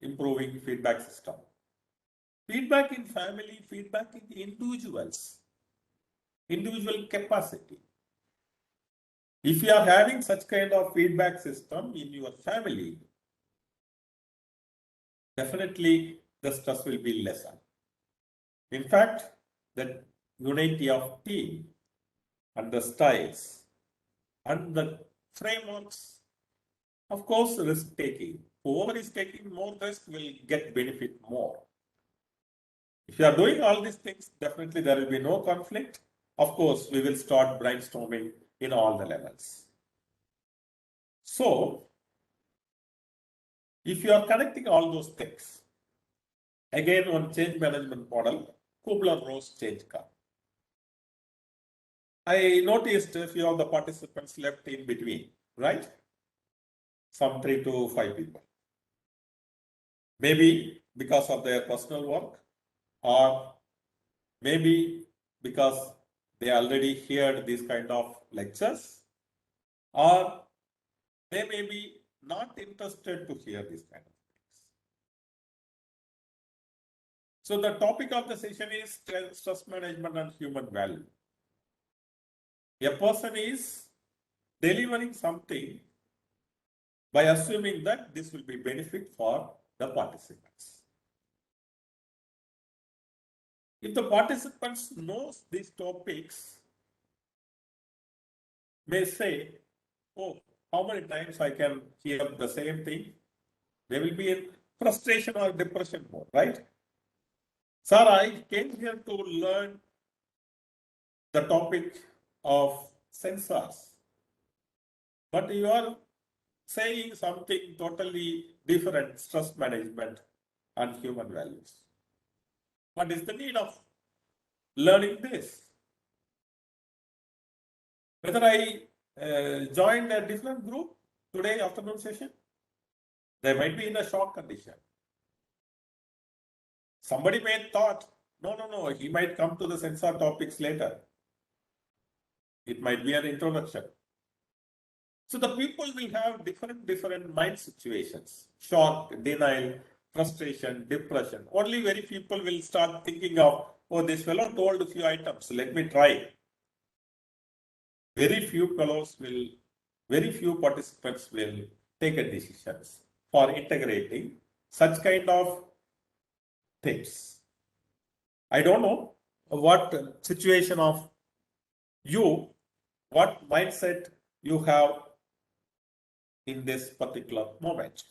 improving feedback system. Feedback in family, feedback in individuals, individual capacity. If you are having such kind of feedback system in your family, definitely the stress will be lesser. In fact, the unity of team and the styles and the frameworks, of course, risk taking. Whoever is taking more risk will get benefit more. If you are doing all these things, definitely there will be no conflict. Of course, we will start brainstorming in all the levels. So, if you are connecting all those things, again, one change management model, Kubler-Ross change curve. I noticed a few of the participants left in between, right? Some 3 to 5 people. Maybe because of their personal work, or maybe because they already heard these kind of lectures, or they may be not interested to hear these kind of things. So the topic of the session is stress management and human value. A person is delivering something by assuming that this will be benefit for the participants. If the participants knows these topics, may say, oh, how many times I can hear the same thing? They will be in frustration or depression mode, right? Sir, I came here to learn the topic of sensors, but you are saying something totally different, stress management and human values. What is the need of learning this? Whether I join a different group today afternoon session, they might be in a shock condition. Somebody may thought, no, he might come to the sensor topics later. It might be an introduction. So the people will have different mind situations, shock, denial, frustration, depression. Only very few people will start thinking of, oh, this fellow told a few items, let me try. Very few participants will take a decisions for integrating such kind of things. I don't know what situation of you, what mindset you have in this particular moment.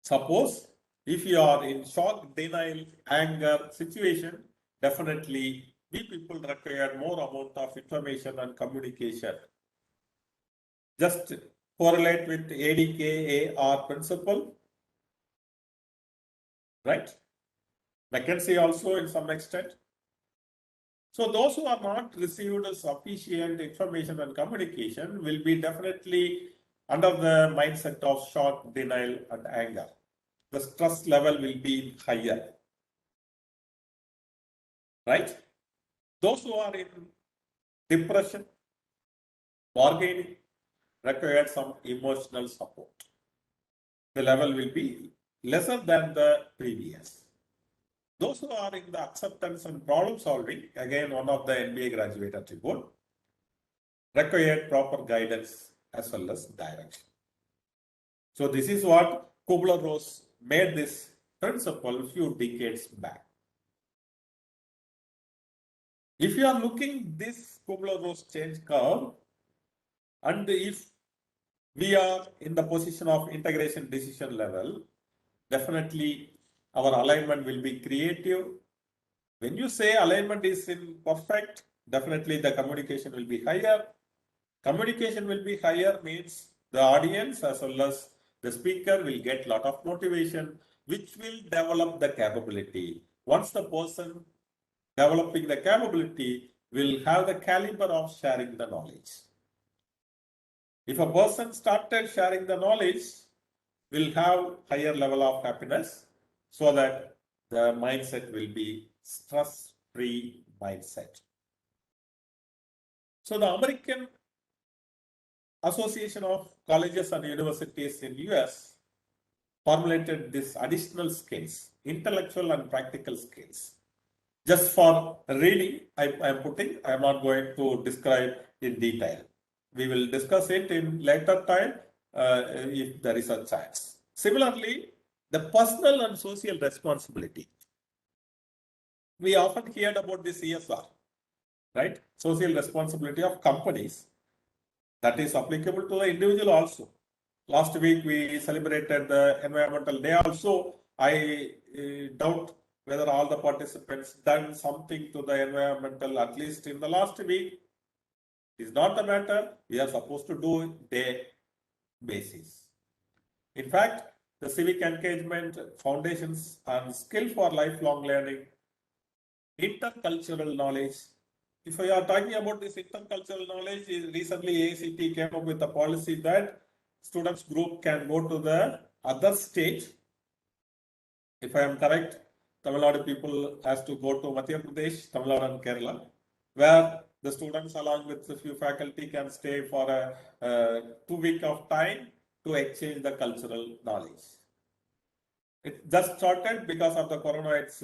Suppose if you are in shock, denial, anger situation, definitely we people require more amount of information and communication. Just correlate with ADKAR principle, right? McKinsey also in some extent. So those who are not received sufficient information and communication will be definitely under the mindset of shock, denial, and anger. The stress level will be higher, right? Those who are in depression, bargaining, require some emotional support. The level will be lesser than the previous. Those who are in the acceptance and problem solving, again, one of the MBA graduate attribute, require proper guidance as well as direction. So this is what Kubler-Ross made this principle a few decades back. If you are looking this Kubler-Ross change curve, and if we are in the position of integration decision level, definitely our alignment will be creative. When you say alignment is in perfect, definitely the communication will be higher. Communication will be higher means the audience as well as the speaker will get a lot of motivation, which will develop the capability. Once the person developing the capability will have the caliber of sharing the knowledge. If a person started sharing the knowledge, will have higher level of happiness so that the mindset will be stress-free mindset. So the American Association of Colleges and Universities in US formulated this additional skills, intellectual and practical skills. Just for reading, I am not going to describe in detail. We will discuss it in later time if there is a chance. Similarly, the personal and social responsibility. we often hear about the CSR, right? Social responsibility of companies. That is applicable to the individual also. Last week we celebrated the Environmental Day also. I doubt whether all the participants done something to the environmental, at least in the last week. Is not the matter. We are supposed to do day basis. In fact, the civic engagement, foundations and skill for lifelong learning, intercultural knowledge. If we are talking about this intercultural knowledge, recently ACT came up with a policy that students group can go to the other state. If I am correct, Tamil Nadu people has to go to Madhya Pradesh, Tamil Nadu and Kerala, where the students along with a few faculty can stay for a 2 week of time to exchange the cultural knowledge. It just started because of the corona, it's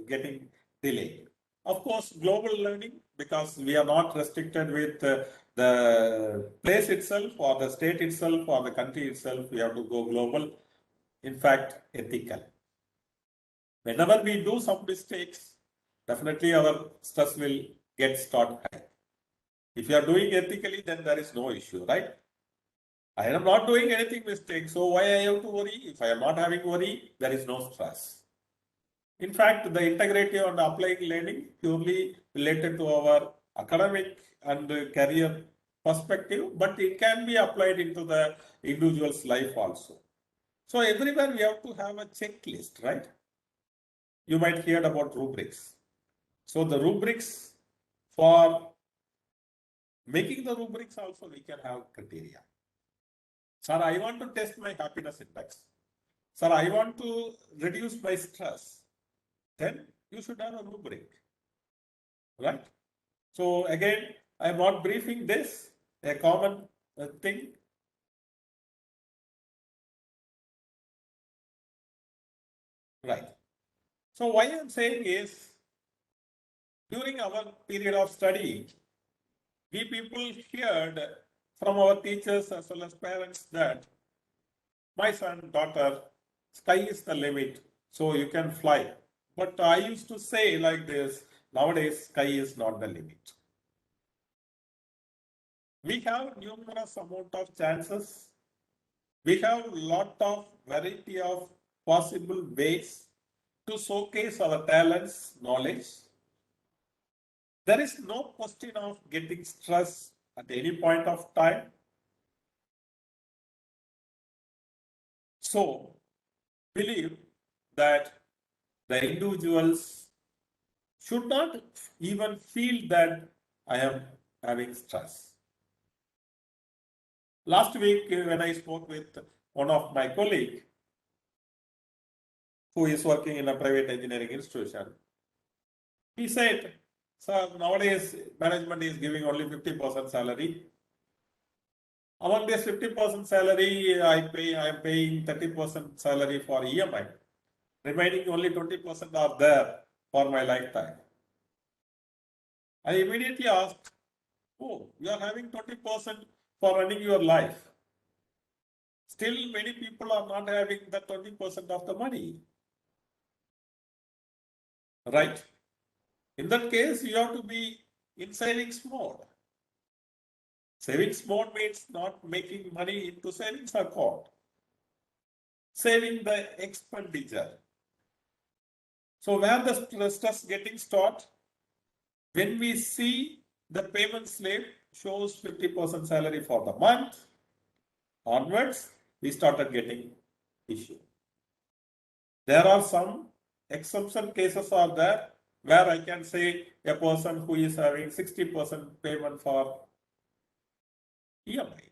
getting delayed. Of course, global learning, because we are not restricted with the place itself or the state itself or the country itself, we have to go global. In fact, ethical. Whenever we do some mistakes, definitely our stress will get start high. If you are doing ethically, then there is no issue, right? I am not doing anything mistake, so why I have to worry? If I am not having worry, there is no stress. In fact, the integrative and applied learning purely related to our academic and career perspective, but it can be applied into the individual's life also. So everywhere we have to have a checklist, right? You might hear about rubrics. So the rubrics, for making the rubrics also we can have criteria. Sir, I want to test my happiness index. Sir, I want to reduce my stress. Then you should have a rubric, right? So again, I am not briefing this, a common thing. Right. So why I am saying is, during our period of study, we people heard from our teachers as well as parents that my son, daughter, sky is the limit, so you can fly. But I used to say like this, nowadays sky is not the limit. We have numerous amount of chances. We have lot of variety of possible ways to showcase our talents, knowledge. There is no question of getting stress at any point of time. So, believe that the individuals should not even feel that I am having stress. Last week, when I spoke with one of my colleagues who is working in a private engineering institution, he said, sir, nowadays management is giving only 50% salary. Among this 50% salary, I am paying 30% salary for EMI. Remaining only 20% are there for my lifetime. I immediately asked, oh, you are having 20% for running your life. Still, many people are not having the 20% of the money. Right? In that case, you have to be in savings mode. Savings mode means not making money into savings account. Saving the expenditure. So where the stress getting start? When we see the payment slip shows 50% salary for the month, onwards, we started getting issue. There are some exception cases are there where I can say a person who is having 60% payment for EMI.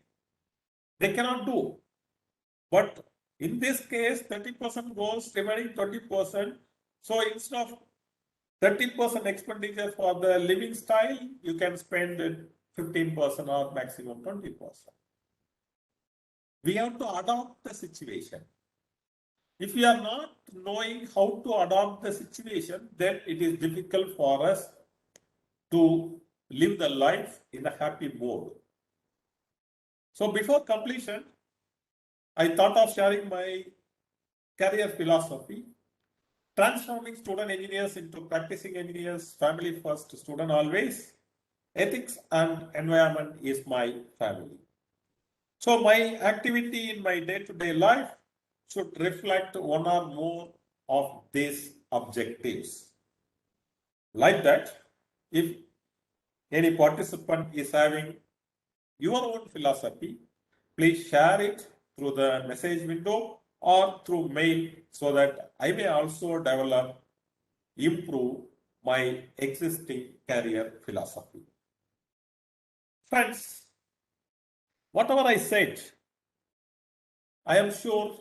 They cannot do. But in this case, 30% goes, remaining 20%. So instead of 30% expenditure for the living style, you can spend 15% or maximum 20%. We have to adopt the situation. If we are not knowing how to adopt the situation, then it is difficult for us to live the life in a happy mode. So before completion, I thought of sharing my career philosophy. transforming student engineers into practicing engineers, family first, student always. Ethics and environment is my family. So my activity in my day-to-day life should reflect one or more of these objectives. Like that, if any participant is having your own philosophy, please share it through the message window or through mail so that I may also develop, improve my existing career philosophy. Friends, whatever I said, I am sure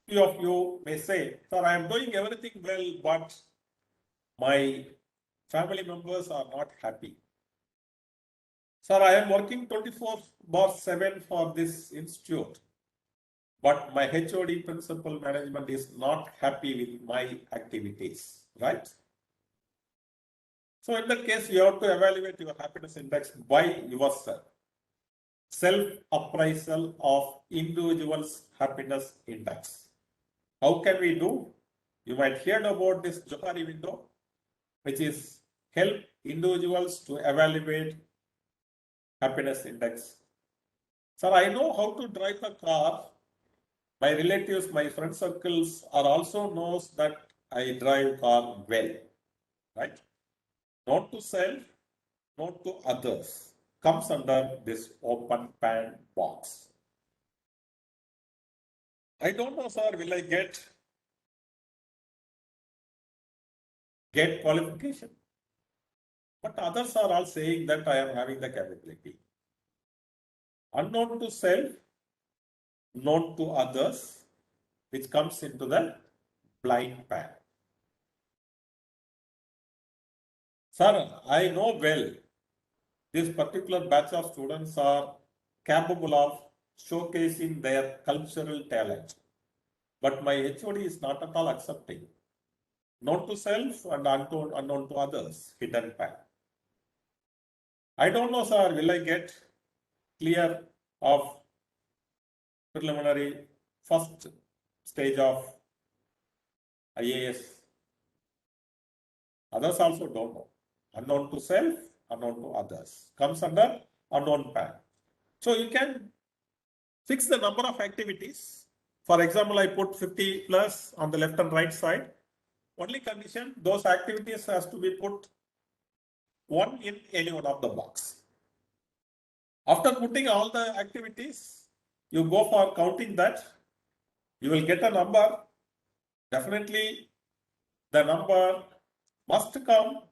few of you may say, sir, I am doing everything well, but my family members are not happy. Sir, I am working 24/7 for this institute, but my HOD principal management is not happy with my activities, right? So in that case, you have to evaluate your happiness index by yourself. Self-appraisal of individual's happiness index. How can we do? You might hear about this Johari window, which is help individuals to evaluate happiness index. Sir, I know how to drive a car. My relatives, my friend circles are also knows that I drive car well, right? Not to self, not to others. Comes under this open pan box. I don't know, sir, will I get qualification? But others are all saying that I am having the capability. Unknown to self, known to others, which comes into the blind pan. Sir, I know well this particular batch of students are capable of showcasing their cultural talent. But my HOD is not at all accepting. Known to self and unknown to others, hidden pan. I don't know, sir, will I get clear of preliminary first stage of IAS? Others also don't know. Unknown to self, unknown to others. Comes under unknown pan. So you can fix the number of activities. For example, I put 50 plus on the left and right side. Only condition, those activities has to be put one in any one of the box. After putting all the activities, you go for counting that. You will get a number. Definitely, the number must come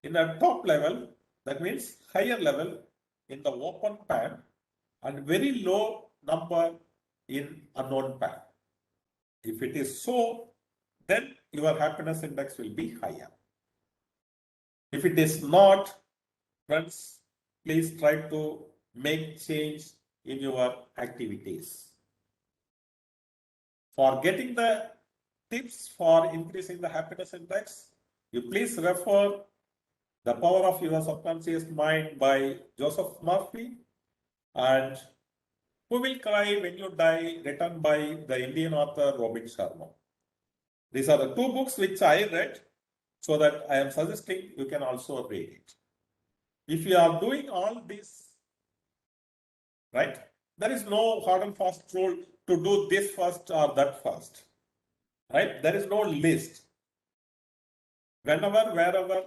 in a top level. That means higher level in the open pan and very low number in unknown pan. If it is so, then your happiness index will be higher. If it is not, friends, please try to make change in your activities. For getting the tips for increasing the happiness index, you please refer The Power of Your Subconscious Mind by Joseph Murphy and Who Will Cry When You Die, written by the Indian author Robin Sharma. These are the two books which I read, so that I am suggesting you can also read it. If you are doing all this, right, there is no hard and fast rule to do this first or that first, right? There is no list. Whenever, wherever,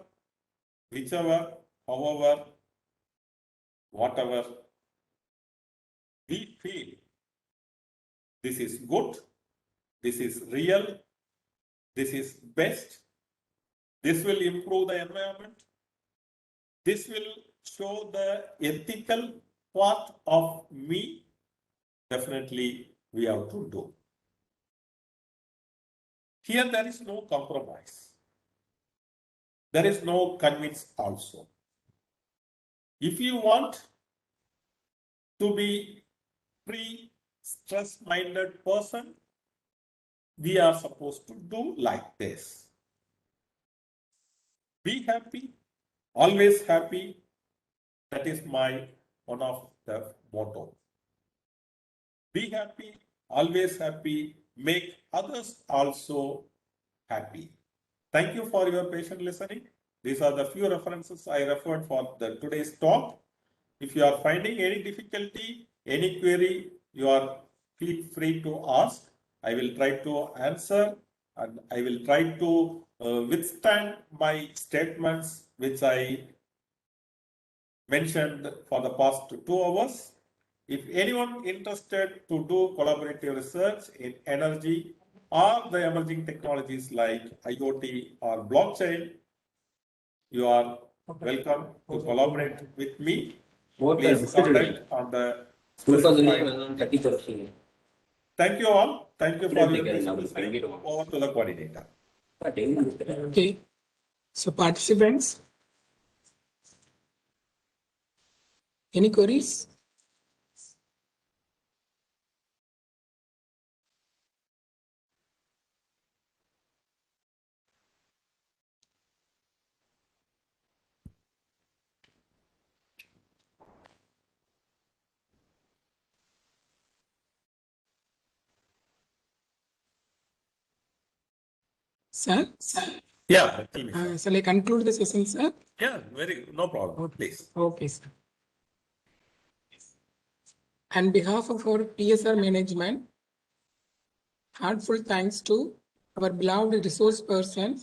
whichever, however, whatever, we feel this is good, this is real, this is best, this will improve the environment, this will show the ethical part of me, definitely we have to do. Here there is no compromise. There is no convince also. If you want to be free, stress-minded person, we are supposed to do like this. Be happy, always happy. That is my one of the motto. Be happy, always happy, make others also happy. Thank you for your patient listening. These are the few references I referred for the today's talk. If you are finding any difficulty, any query, you are feel free to ask. I will try to answer and I will try to withstand my statements which I mentioned for the past 2 hours. If anyone interested to do collaborative research in energy or the emerging technologies like IoT or blockchain, you are welcome to collaborate with me. Please contact on the specified. Thank you all. Thank you for your patient listening. Over to the coordinator. Okay. So participants, any queries? Sir, Yeah, tell me, sir. shall I conclude the session, sir? Yeah, no problem. Please. Okay, sir. On behalf of our TSR management, heartfelt thanks to our beloved resource person,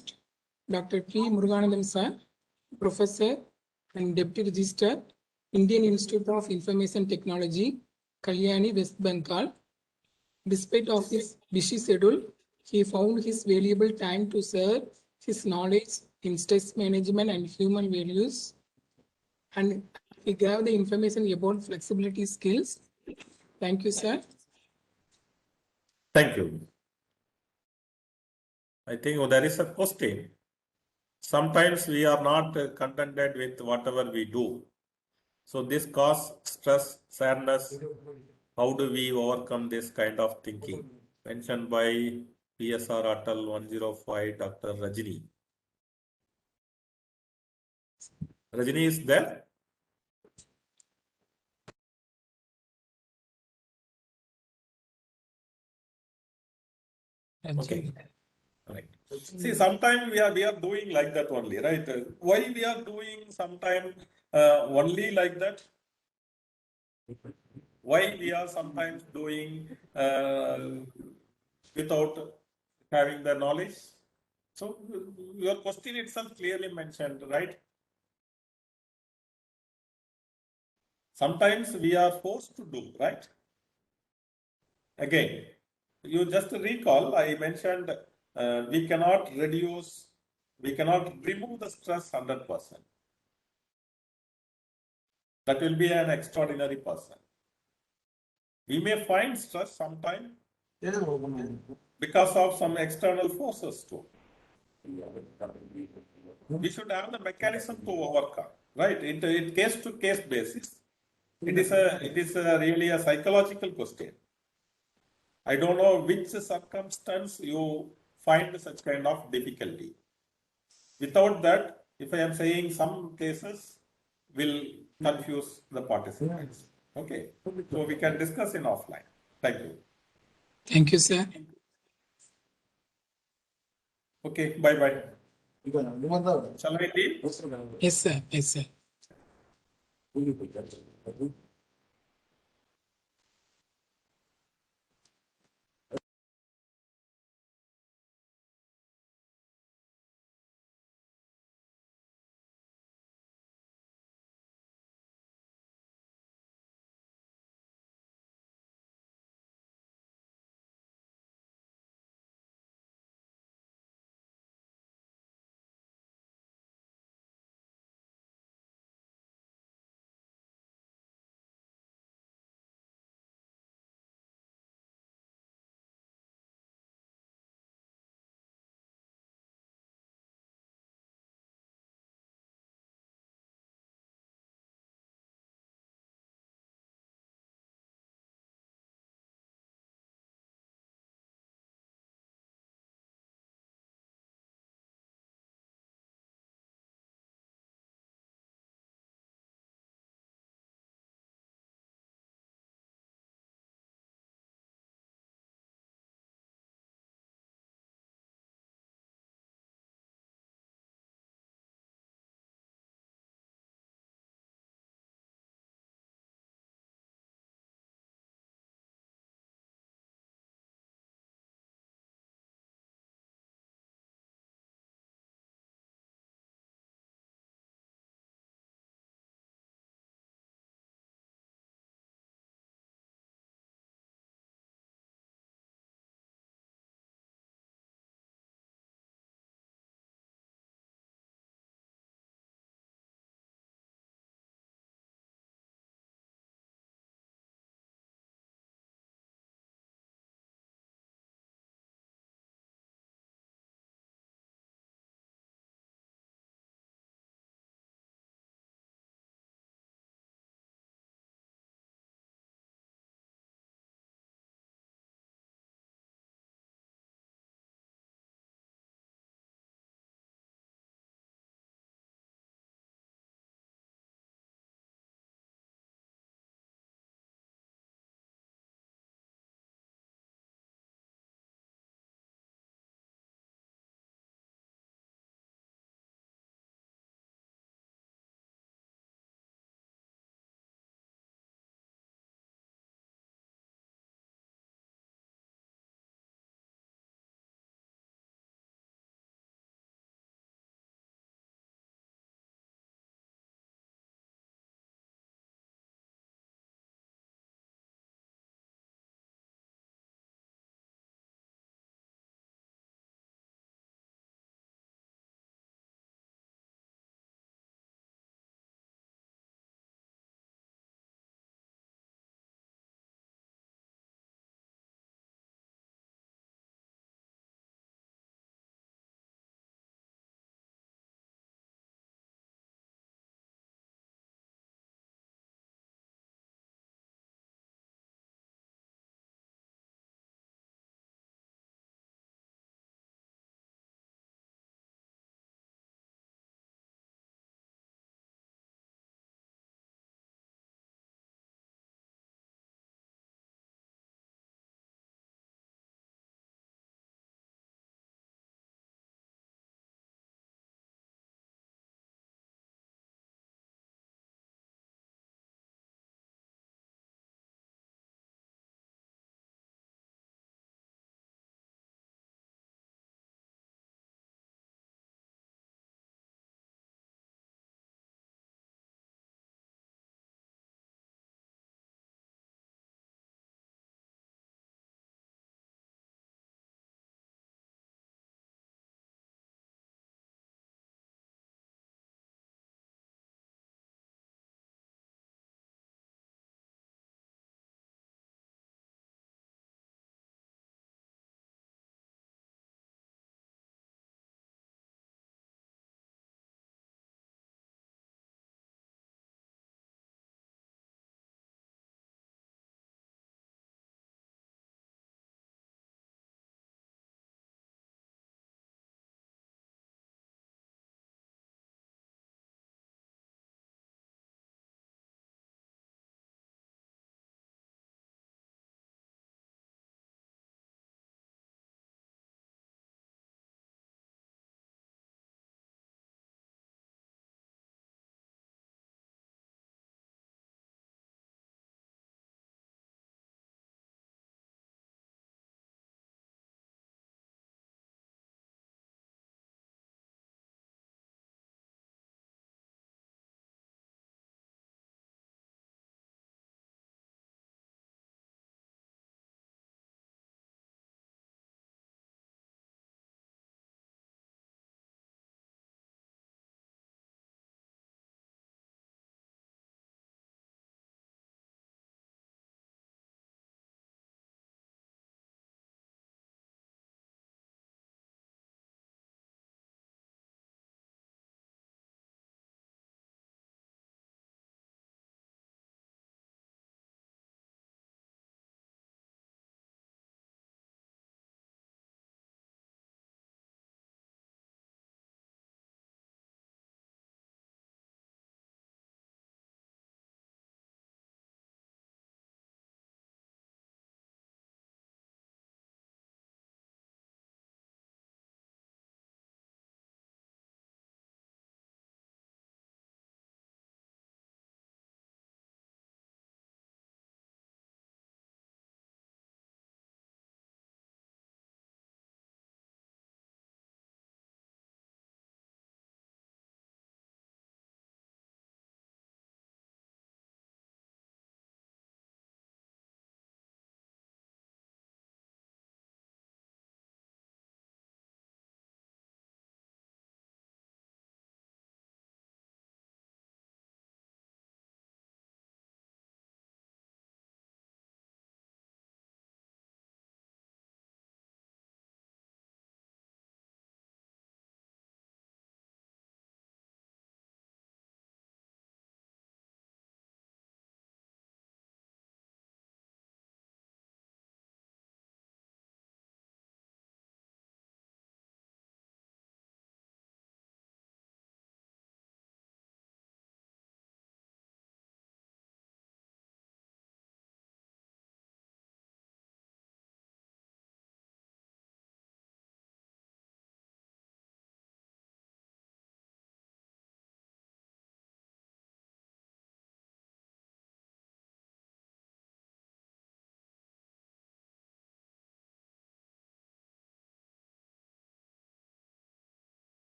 Dr. P. Muruganandam sir, Professor and Deputy Registrar, Indian Institute of Information Technology, Kalyani, West Bengal. Despite of his busy schedule, he found his valuable time to share his knowledge in stress management and human values, and he gave the information about flexibility skills. Thank you, sir. Thank you. I think there is a question. Sometimes we are not contented with whatever we do. So this causes stress, sadness. How do we overcome this kind of thinking? Mentioned by PSR Atal 105, Dr. Rajini. Rajini is there? Okay. Right. See, sometimes we are doing like that only, right? Why we are doing sometimes only like that? Why we are sometimes doing without having the knowledge? So your question itself clearly mentioned, right? Sometimes we are forced to do, right? Again, you just recall, I mentioned we cannot remove the stress 100%. That will be an extraordinary person. We may find stress sometime because of some external forces too. We should have the mechanism to overcome, right? It case to case basis. It is really a psychological question. I don't know which circumstance you find such kind of difficulty. Without that, if I am saying some cases will confuse the participants. Okay, so we can discuss in offline. Thank you. Thank you, sir. Okay, bye bye. Shall we leave? Yes, sir. Yes, sir.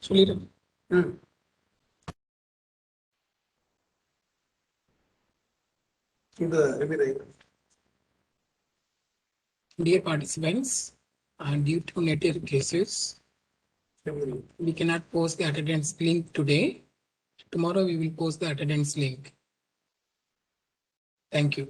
சொல்லிடுங்க. Dear participants, due to network cases, we cannot post the attendance link today. Tomorrow we will post the attendance link. Thank you.